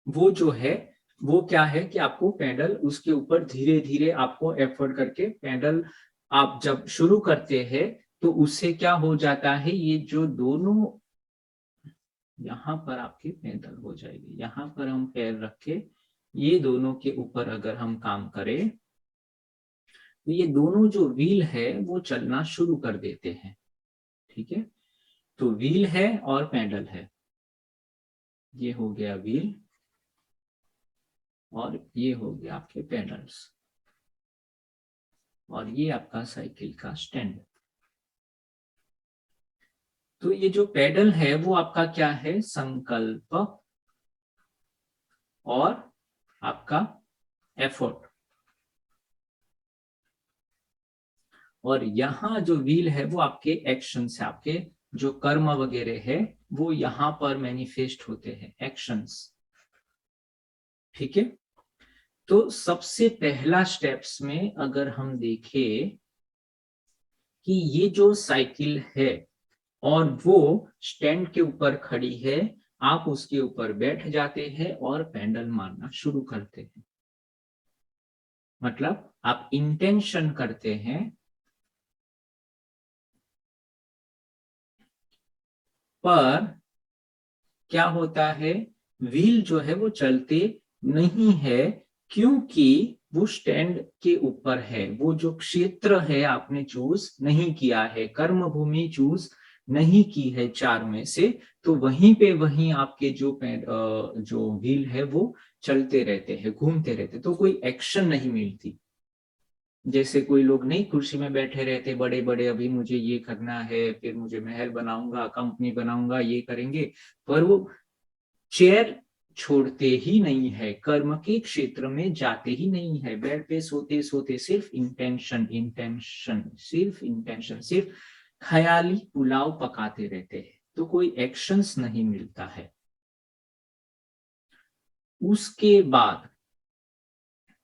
Speaker 1: वो जो है वो क्या है कि आपको पेडल, उसके ऊपर धीरे धीरे आपको एफर्ट करके पेडल आप जब शुरू करते हैं, तो उससे क्या हो जाता है, ये जो दोनों यहाँ पर आपकी पेडल हो जाएगी। यहाँ पर हम पैर रखे, ये दोनों के ऊपर अगर हम काम करें, तो ये दोनों जो व्हील है वो चलना शुरू कर देते हैं। ठीक है, तो व्हील है और पेडल है, ये हो गया व्हील और ये हो गया आपके पेडल्स, और ये आपका साइकिल का स्टैंड। तो ये जो पेडल है वो आपका क्या है? संकल्प और आपका एफर्ट। और यहाँ जो व्हील है वो आपके एक्शन से, आपके जो कर्म वगैरह है वो यहाँ पर मैनिफेस्ट होते हैं, एक्शंस। ठीक है, तो सबसे पहला स्टेप्स में अगर हम देखें कि ये जो साइकिल है और वो स्टैंड के ऊपर खड़ी है, आप उसके ऊपर बैठ जाते हैं और पेडल मारना शुरू करते हैं। मतलब आप इंटेंशन करते हैं, पर क्या होता है, व्हील जो है वो चलते नहीं है, क्योंकि वो स्टैंड के ऊपर है। वो जो क्षेत्र है आपने चूज नहीं किया है, कर्म भूमि चूज नहीं की है चार में से, तो वहीं पे वहीं आपके जो व्हील है वो चलते रहते हैं, घूमते रहते, तो कोई एक्शन नहीं मिलती। जैसे कोई लोग नहीं कुर्सी में बैठे रहते बड़े बड़े, अभी मुझे ये करना है, फिर मुझे महल बनाऊंगा, कंपनी बनाऊंगा, ये करेंगे, पर वो चेयर छोड़ते ही नहीं है, कर्म के क्षेत्र में जाते ही नहीं है। बेड पे सोते सोते सिर्फ इंटेंशन, इंटेंशन, सिर्फ इंटेंशन, सिर्फ ख्याली पुलाव पकाते रहते हैं, तो कोई एक्शंस नहीं मिलता है। उसके बाद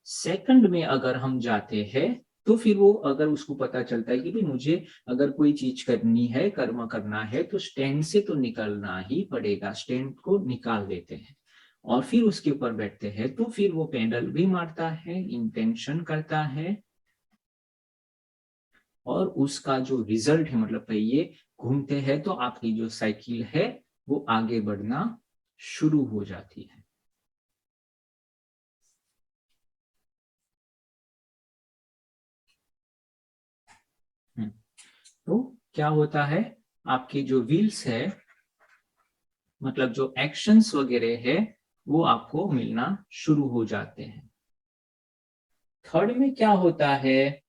Speaker 1: सेकंड में अगर हम जाते हैं, तो फिर वो अगर उसको पता चलता है कि भाई मुझे अगर कोई चीज करनी है, कर्म करना है, तो स्टैंड से तो निकलना ही पड़ेगा, स्टैंड को निकाल देते हैं और फिर उसके ऊपर बैठते हैं। तो फिर वो पेडल भी मारता है, इंटेंशन करता है, और उसका जो रिजल्ट है, मतलब पहिए घूमते हैं, तो आपकी जो साइकिल है वो आगे बढ़ना शुरू हो जाती है। तो क्या होता है, आपकी जो व्हील्स है, मतलब जो एक्शंस वगैरह है, वो आपको मिलना शुरू हो जाते हैं। थर्ड में क्या होता है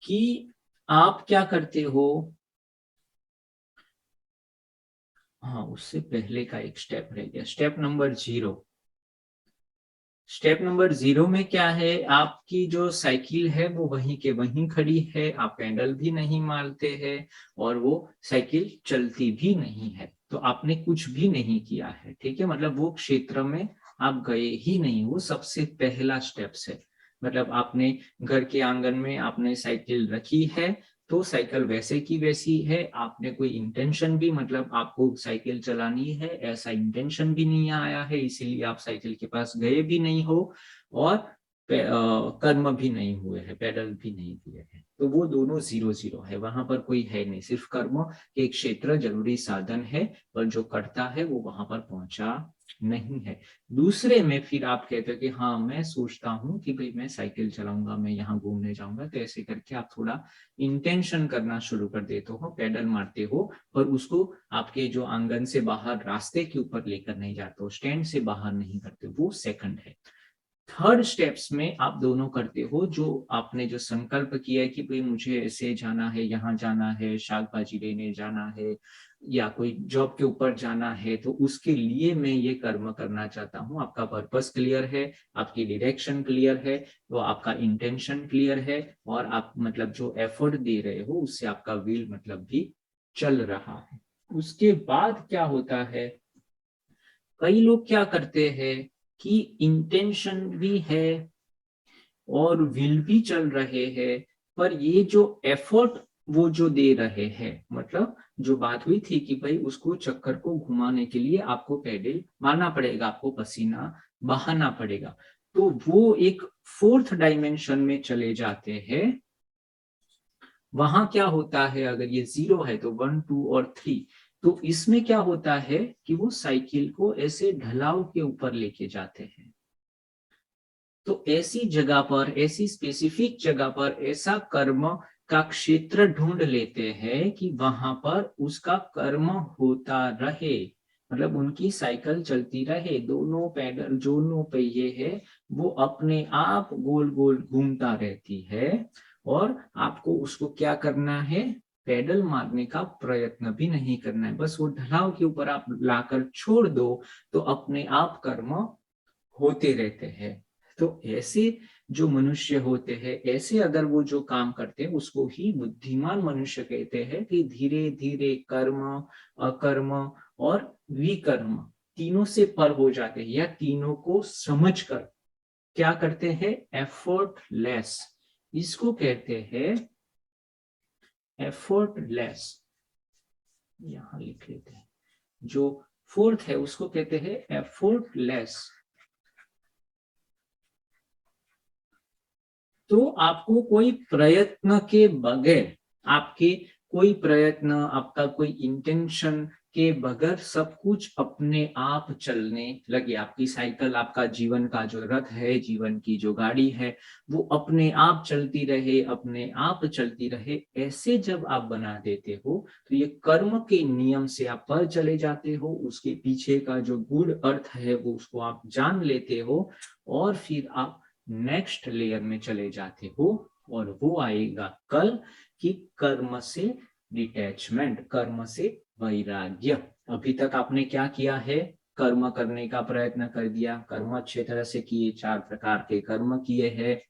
Speaker 1: कि आप क्या करते हो, हाँ, उससे पहले का एक स्टेप रह गया, स्टेप नंबर 0। स्टेप नंबर 0 में क्या है, आपकी जो साइकिल है वो वहीं के वहीं खड़ी है, आप पेडल भी नहीं मारते हैं और वो साइकिल चलती भी नहीं है, तो आपने कुछ भी नहीं किया है, ठीक है। मतलब वो क्षेत्र में आप गए ही नहीं, वो सबसे पहला स्टेप्स है। मतलब आपने घर के आंगन में आपने साइकिल रखी है, तो साइकिल वैसे की वैसी है, आपने कोई इंटेंशन भी, मतलब आपको साइकिल चलानी है ऐसा इंटेंशन भी नहीं आया है, इसीलिए आप साइकिल के पास गए भी नहीं हो और कर्म भी नहीं हुए हैं, पेडल भी नहीं दिए हैं, तो वो दोनों 0-0 है, वहां पर कोई है नहीं, सिर्फ कर्म एक क्षेत्र जरूरी साधन है, पर जो करता है वो वहां पर पहुंचा नहीं है। दूसरे में फिर आप कहते हो कि हाँ मैं सोचता हूँ कि भाई मैं साइकिल चलाऊंगा, मैं यहाँ घूमने जाऊंगा, तो ऐसे करके आप थोड़ा इंटेंशन करना शुरू कर देते हो, पेडल मारते हो, पर उसको आपके जो आंगन से बाहर रास्ते के ऊपर लेकर नहीं जाते हो, स्टैंड से बाहर नहीं करते, वो सेकंड है। थर्ड स्टेप्स में आप दोनों करते हो, जो आपने जो संकल्प किया है कि भाई मुझे ऐसे जाना है, यहाँ जाना है, शाक भाजी लेने जाना है, या कोई जॉब के ऊपर जाना है, तो उसके लिए मैं ये कर्म करना चाहता हूँ, आपका पर्पस क्लियर है, आपकी डायरेक्शन क्लियर है, तो आपका इंटेंशन क्लियर है, और आप मतलब जो एफर्ट दे रहे हो उससे आपका विल मतलब भी चल रहा है। उसके बाद क्या होता है, कई लोग क्या करते हैं कि इंटेंशन भी है और विल भी चल रहे हैं, पर ये जो एफर्ट वो जो दे रहे हैं, मतलब जो बात हुई थी कि भाई उसको चक्कर को घुमाने के लिए आपको पेडल मारना पड़ेगा, आपको पसीना बहाना पड़ेगा, तो वो एक फोर्थ डायमेंशन में चले जाते हैं। वहां क्या होता है, अगर ये 0 है तो 1, 2 और 3, तो इसमें क्या होता है कि वो साइकिल को ऐसे ढलाव के ऊपर लेके जाते हैं, तो ऐसी जगह पर, ऐसी स्पेसिफिक जगह पर ऐसा कर्म का क्षेत्र ढूंढ लेते हैं कि वहां पर उसका कर्म होता रहे, मतलब उनकी साइकिल चलती रहे, दोनों पैडल दोनों पहिए है वो अपने आप गोल गोल घूमता रहती है, और आपको उसको क्या करना है, पैडल मारने का प्रयत्न भी नहीं करना है, बस वो ढलाव के ऊपर आप लाकर छोड़ दो, तो अपने आप कर्म होते रहते हैं। तो ऐसे जो मनुष्य होते हैं, ऐसे अगर वो जो काम करते हैं उसको ही बुद्धिमान मनुष्य कहते हैं, कि धीरे धीरे कर्म, अकर्म और विकर्म तीनों से पर हो जाते हैं, या तीनों को समझकर क्या करते हैं, एफर्टलेस, इसको कहते हैं एफर्टलेस। यहां लिख लेते हैं, जो फोर्थ है उसको कहते हैं एफर्टलेस। तो आपको कोई प्रयत्न के बगैर, आपके कोई प्रयत्न, आपका कोई इंटेंशन के बगैर सब कुछ अपने आप चलने लगे, आपकी साइकिल, आपका जीवन का जो रथ है, जीवन की जो गाड़ी है, वो अपने आप चलती रहे, अपने आप चलती रहे, ऐसे जब आप बना देते हो, तो ये कर्म के नियम से आप पर चले जाते हो, उसके पीछे का जो गूढ़ अर्थ है वो उसको आप जान लेते हो, और फिर आप नेक्स्ट लेयर में चले जाते हो, और वो आएगा कल कि कर्म से डिटैचमेंट, कर्म से वैराग्य। अभी तक आपने क्या किया है, कर्म करने का प्रयत्न कर दिया, कर्म अच्छे तरह से किए, 4 प्रकार के कर्म किए हैं,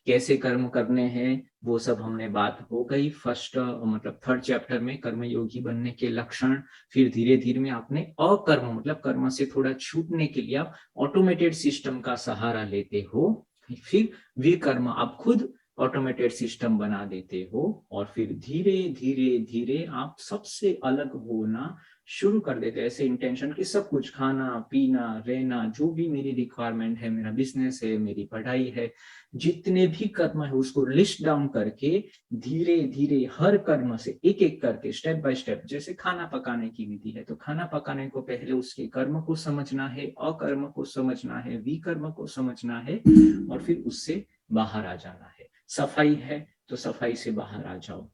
Speaker 1: कैसे कर्म करने हैं वो सब हमने बात हो गई फर्स्ट मतलब थर्ड चैप्टर में, कर्मयोगी बनने के लक्षण। फिर धीरे धीरे में आपने अकर्म मतलब कर्म से थोड़ा छूटने के लिए आप ऑटोमेटेड सिस्टम का सहारा लेते हो, फिर विकर्म आप खुद ऑटोमेटेड सिस्टम बना देते हो, और फिर धीरे धीरे धीरे आप सबसे अलग होना शुरू कर देते हैं, ऐसे इंटेंशन कि सब कुछ खाना पीना रहना, जो भी मेरी रिक्वायरमेंट है, मेरा बिजनेस है, मेरी पढ़ाई है, जितने भी कर्म है उसको लिस्ट डाउन करके धीरे धीरे हर कर्म से एक एक करके स्टेप बाय स्टेप, जैसे खाना पकाने की विधि है, तो खाना पकाने को पहले उसके कर्म को समझना है, अकर्म को समझना है, विकर्म को समझना है, और फिर उससे बाहर आ जाना है। सफाई है तो सफाई से बाहर आ जाओ,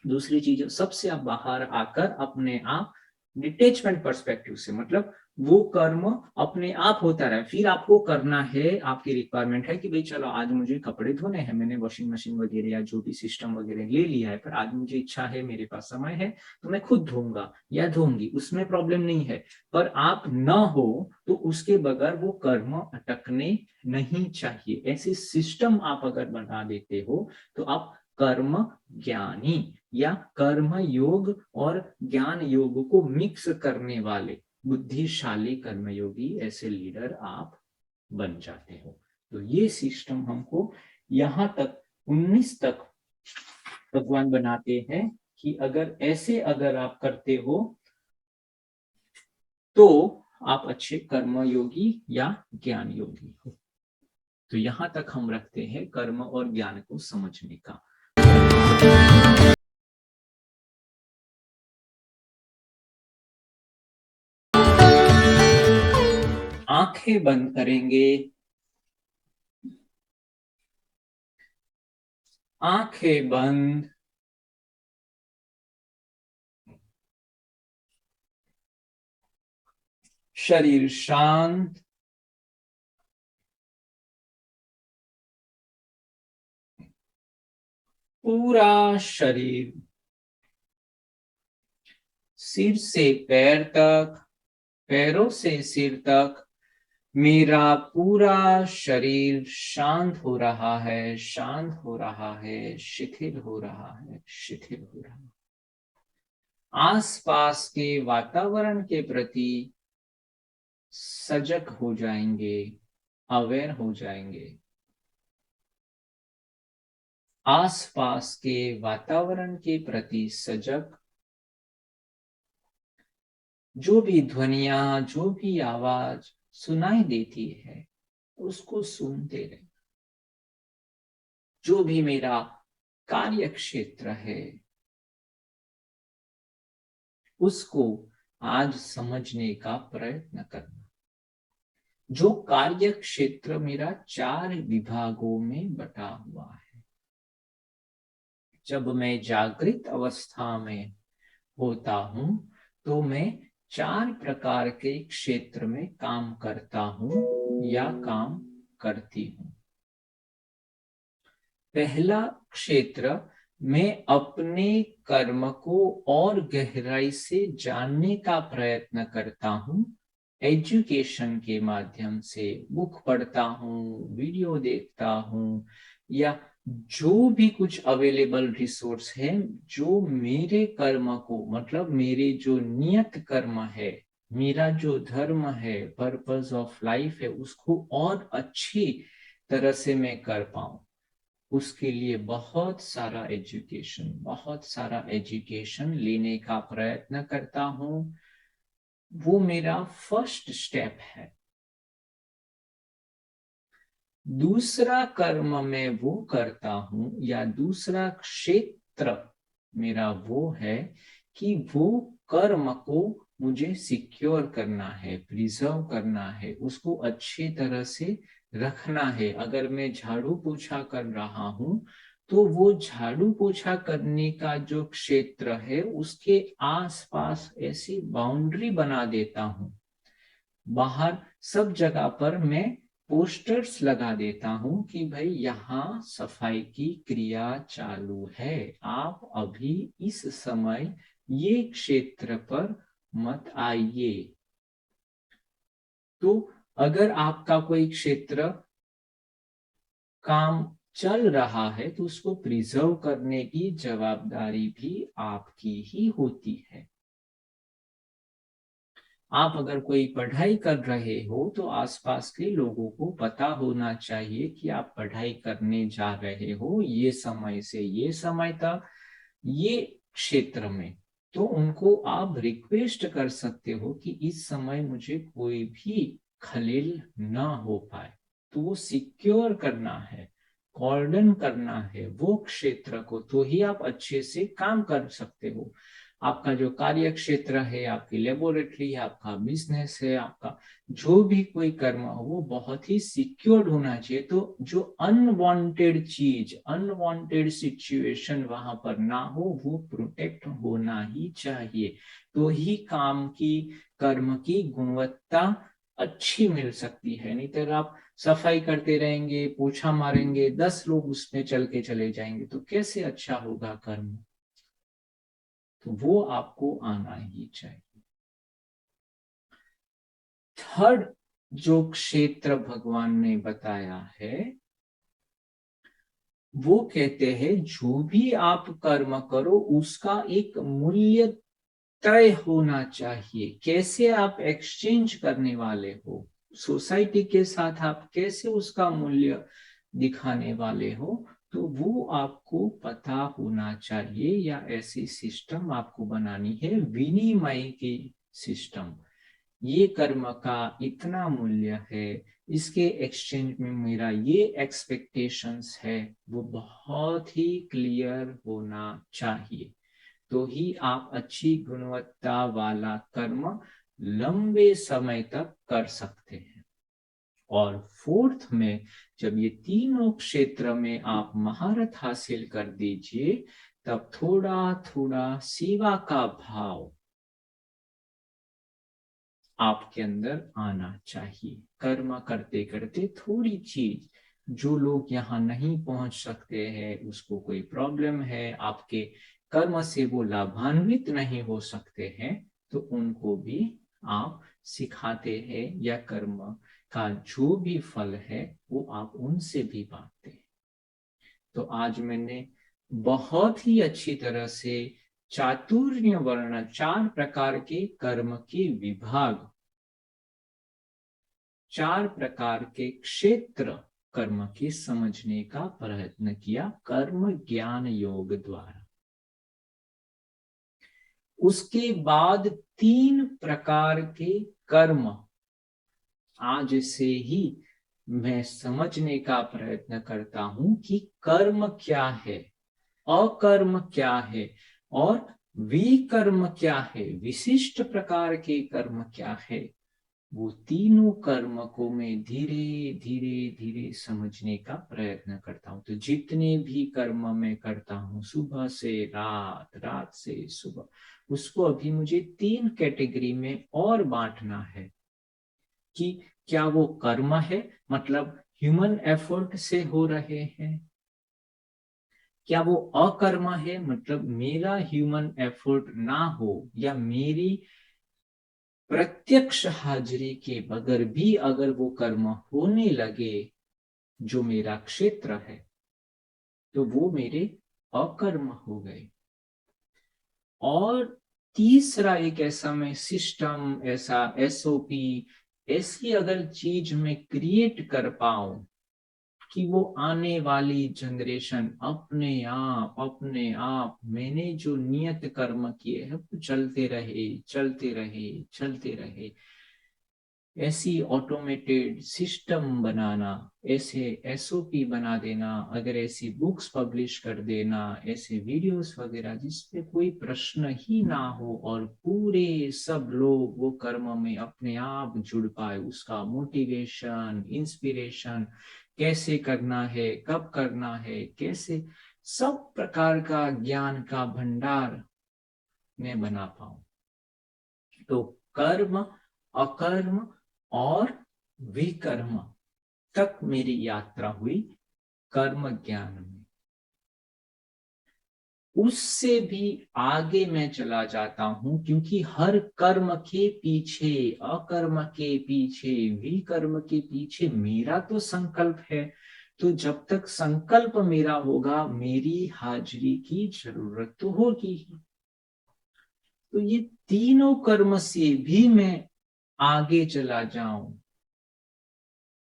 Speaker 1: दूसरी चीज सबसे आप बाहर आकर अपने आप डिटेचमेंट पर्सपेक्टिव से, मतलब वो कर्म अपने आप होता रहे। फिर आपको करना है, आपकी रिक्वायरमेंट है कि भाई चलो आज मुझे कपड़े धोने हैं, मैंने वॉशिंग मशीन वगैरह या जो भी सिस्टम वगैरह ले लिया है, पर आज मुझे इच्छा है, मेरे पास समय है, तो मैं खुद धोऊंगा या धोऊंगी, उसमें प्रॉब्लम नहीं है। पर आप न हो तो उसके बगैर वो कर्म अटकने नहीं चाहिए। ऐसे सिस्टम आप अगर बना देते हो तो आप कर्म ज्ञानी या कर्म योग और ज्ञान योग को मिक्स करने वाले बुद्धिशाली कर्मयोगी ऐसे लीडर आप बन जाते हो। तो ये सिस्टम हमको यहां तक 19 तक भगवान बनाते हैं कि अगर ऐसे अगर आप करते हो तो आप अच्छे कर्मयोगी या ज्ञान योगी हो। तो यहां तक हम रखते हैं कर्म और ज्ञान को समझने का। आंखें बंद करेंगे, आंखें बंद। शरीर शांत, पूरा शरीर सिर से पैर तक, पैरों से सिर तक मेरा पूरा शरीर शांत हो रहा है, शांत हो रहा है, शिथिल हो रहा है, शिथिल हो रहा है। आसपास के वातावरण के प्रति सजग हो जाएंगे, अवेयर हो जाएंगे। आसपास के वातावरण के प्रति सजग, जो भी ध्वनियां, जो भी आवाज सुनाई देती है उसको सुनते रहे। जो भी मेरा कार्य क्षेत्र है उसको आज समझने का प्रयत्न करना। जो कार्य क्षेत्र मेरा 4 विभागों में बटा हुआ है। जब मैं जागृत अवस्था में होता हूं तो मैं 4 प्रकार के क्षेत्र में काम करता हूं या काम करती हूं। पहला क्षेत्र, मैं अपने कर्म को और गहराई से जानने का प्रयत्न करता हूं। एजुकेशन के माध्यम से बुक पढ़ता हूं, वीडियो देखता हूं या जो भी कुछ अवेलेबल रिसोर्स है, जो मेरे कर्म को, मतलब मेरे जो नियत कर्म है, मेरा जो धर्म है, पर्पस ऑफ लाइफ है, उसको और अच्छी तरह से मैं कर पाऊं। उसके लिए बहुत सारा एजुकेशन लेने का प्रयत्न करता हूं। वो मेरा फर्स्ट स्टेप है। दूसरा कर्म मैं वो करता हूं या दूसरा क्षेत्र मेरा वो है कि वो कर्म को मुझे सिक्योर करना है, प्रिजर्व करना है, उसको अच्छी तरह से रखना है। अगर मैं झाड़ू पोछा कर रहा हूं तो वो झाड़ू पोछा करने का जो क्षेत्र है उसके आसपास ऐसी बाउंड्री बना देता हूं। बाहर सब जगह पर मैं पोस्टर्स लगा देता हूं कि भाई यहाँ सफाई की क्रिया चालू है, आप अभी इस समय ये क्षेत्र पर मत आइए। तो अगर आपका कोई क्षेत्र काम चल रहा है तो उसको प्रिजर्व करने की जवाबदारी भी आपकी ही होती है। आप अगर कोई पढ़ाई कर रहे हो तो आसपास के लोगों को पता होना चाहिए कि आप पढ़ाई करने जा रहे हो ये समय से ये समय तक ये क्षेत्र में। तो उनको आप रिक्वेस्ट कर सकते हो कि इस समय मुझे कोई भी खलेल ना हो पाए। तो वो सिक्योर करना है, कॉर्डन करना है वो क्षेत्र को, तो ही आप अच्छे से काम कर सकते हो। आपका जो कार्य क्षेत्र है, आपकी लेबोरेटरी है, आपका बिजनेस है, आपका जो भी कोई कर्म हो वो बहुत ही सिक्योर्ड होना चाहिए। तो जो अनवांटेड चीज, अनवांटेड सिचुएशन वहां पर ना हो, वो प्रोटेक्ट होना ही चाहिए। तो ही काम की, कर्म की गुणवत्ता अच्छी मिल सकती है। नहीं तो आप सफाई करते रहेंगे, पोछा मारेंगे, 10 लोग उसमें चल के चले जाएंगे, तो कैसे अच्छा होगा कर्म। तो वो आपको आना ही चाहिए। थर्ड जो क्षेत्र भगवान ने बताया है, वो कहते हैं जो भी आप कर्म करो उसका एक मूल्य तय होना चाहिए। कैसे आप एक्सचेंज करने वाले हो, सोसाइटी के साथ आप कैसे उसका मूल्य दिखाने वाले हो, तो वो आपको पता होना चाहिए। या ऐसी सिस्टम आपको बनानी है, विनिमय की सिस्टम। ये कर्म का इतना मूल्य है, इसके एक्सचेंज में मेरा ये एक्सपेक्टेशंस है, वो बहुत ही क्लियर होना चाहिए। तो ही आप अच्छी गुणवत्ता वाला कर्म लंबे समय तक कर सकते हैं। और फोर्थ में, जब ये तीनों क्षेत्र में आप महारत हासिल कर दीजिए, तब थोड़ा थोड़ा सेवा का भाव आपके अंदर आना चाहिए। कर्म करते करते थोड़ी चीज, जो लोग यहाँ नहीं पहुंच सकते हैं, उसको कोई प्रॉब्लम है, आपके कर्म से वो लाभान्वित नहीं हो सकते हैं, तो उनको भी आप सिखाते हैं, या कर्म का जो भी फल है वो आप उनसे भी बांटते हैं। तो आज मैंने बहुत ही अच्छी तरह से चातुर्य वर्ण, 4 प्रकार के कर्म के विभाग, 4 प्रकार के क्षेत्र कर्म के समझने का प्रयत्न किया कर्म ज्ञान योग द्वारा। उसके बाद 3 प्रकार के कर्म आज से ही मैं समझने का प्रयत्न करता हूं कि कर्म क्या है, अकर्म क्या है, और विकर्म क्या है, विशिष्ट प्रकार के कर्म क्या है। वो तीनों कर्म को मैं धीरे धीरे धीरे समझने का प्रयत्न करता हूँ। तो जितने भी कर्म मैं करता हूँ, सुबह से रात, रात से सुबह, उसको अभी मुझे 3 कैटेगरी में और बांटना है। कि क्या वो कर्म है, मतलब ह्यूमन एफर्ट से हो रहे हैं, क्या वो अकर्म है, मतलब मेरा ह्यूमन एफर्ट ना हो, या मेरी प्रत्यक्ष हाजिरी के बगैर भी अगर वो कर्म होने लगे जो मेरा क्षेत्र है, तो वो मेरे अकर्म हो गए। और तीसरा एक ऐसा मैं सिस्टम, ऐसा एसओपी, ऐसी अगर चीज मैं क्रिएट कर पाऊं कि वो आने वाली जनरेशन अपने आप मैंने जो नियत कर्म किए हैं वो चलते रहे, चलते रहे, चलते रहे, ऐसी ऑटोमेटेड सिस्टम बनाना, ऐसे एसओपी बना देना, अगर ऐसी बुक्स पब्लिश कर देना, ऐसे वीडियोस वगैरह जिसपे कोई प्रश्न ही ना हो, और पूरे सब लोग वो कर्म में अपने आप जुड़ पाए, उसका मोटिवेशन, इंस्पिरेशन, कैसे करना है, कब करना है, कैसे, सब प्रकार का ज्ञान का भंडार मैं बना पाऊं। तो कर्म, अकर्म और विकर्म तक मेरी यात्रा हुई कर्म ज्ञान में। उससे भी आगे मैं चला जाता हूं, क्योंकि हर कर्म के पीछे, अकर्म के पीछे, विकर्म के पीछे मेरा तो संकल्प है। तो जब तक संकल्प मेरा होगा, मेरी हाजिरी की जरूरत तो होगी ही। तो ये तीनों कर्म से भी मैं आगे चला जाऊं,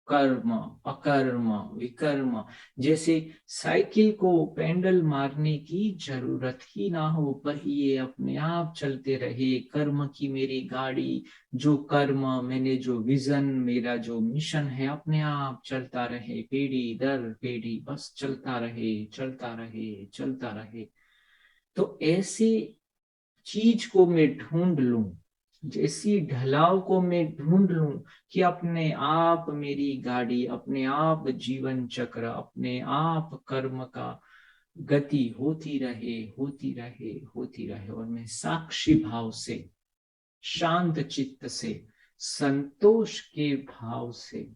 Speaker 1: कर्म, अकर्म, विकर्म। जैसे साइकिल को पेंडल मारने की जरूरत ही ना हो, पहिए अपने आप चलते रहे, कर्म की मेरी गाड़ी, जो कर्म मैंने, जो विजन, मेरा जो मिशन है, अपने आप चलता रहे, पीढ़ी दर पीढ़ी बस चलता रहे, चलता रहे, चलता रहे। तो ऐसे चीज को मैं ढूंढ लूं, जैसी ढलाव को मैं ढूंढ लूं कि अपने आप मेरी गाड़ी, अपने आप जीवन चक्र, अपने आप कर्म का गति होती रहे, होती रहे, होती रहे, और मैं साक्षी भाव से, शांत चित्त से, संतोष के भाव से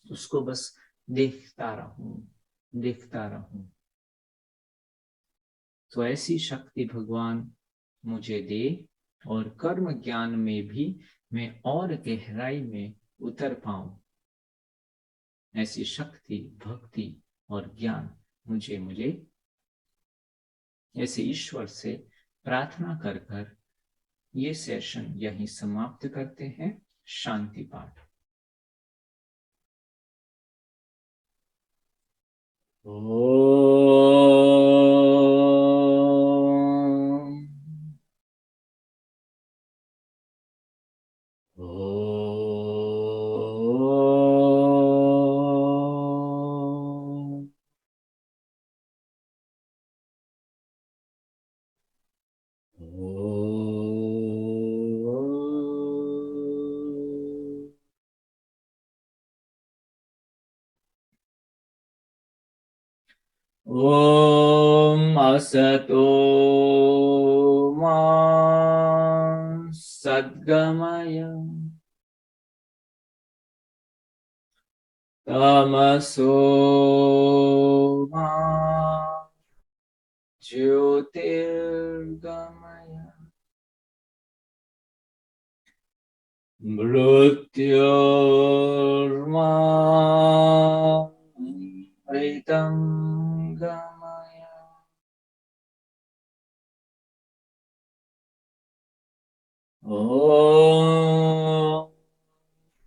Speaker 1: उसको बस देखता रहूं, देखता रहूं। तो ऐसी शक्ति भगवान मुझे दे, और कर्म ज्ञान में भी मैं और गहराई में उतर पाऊं। ऐसी शक्ति, भक्ति और ज्ञान मुझे मिले। ऐसे ईश्वर से प्रार्थना कर कर ये सेशन यहीं समाप्त करते हैं। शांति पाठ। ओम असतो मा सद्गमय, तमसो मा ज्योतिर्गमय, मृत्योर्मा मृतं गमय। ॐ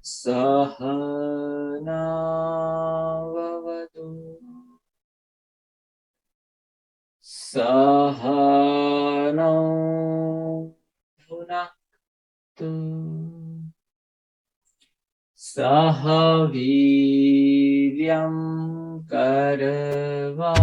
Speaker 1: सहना भवतु, सहनौ भुनक्तु, सह वीर्यं करवा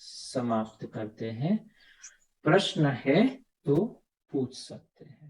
Speaker 1: समाप्त करते हैं। प्रश्न है तो पूछ सकते हैं।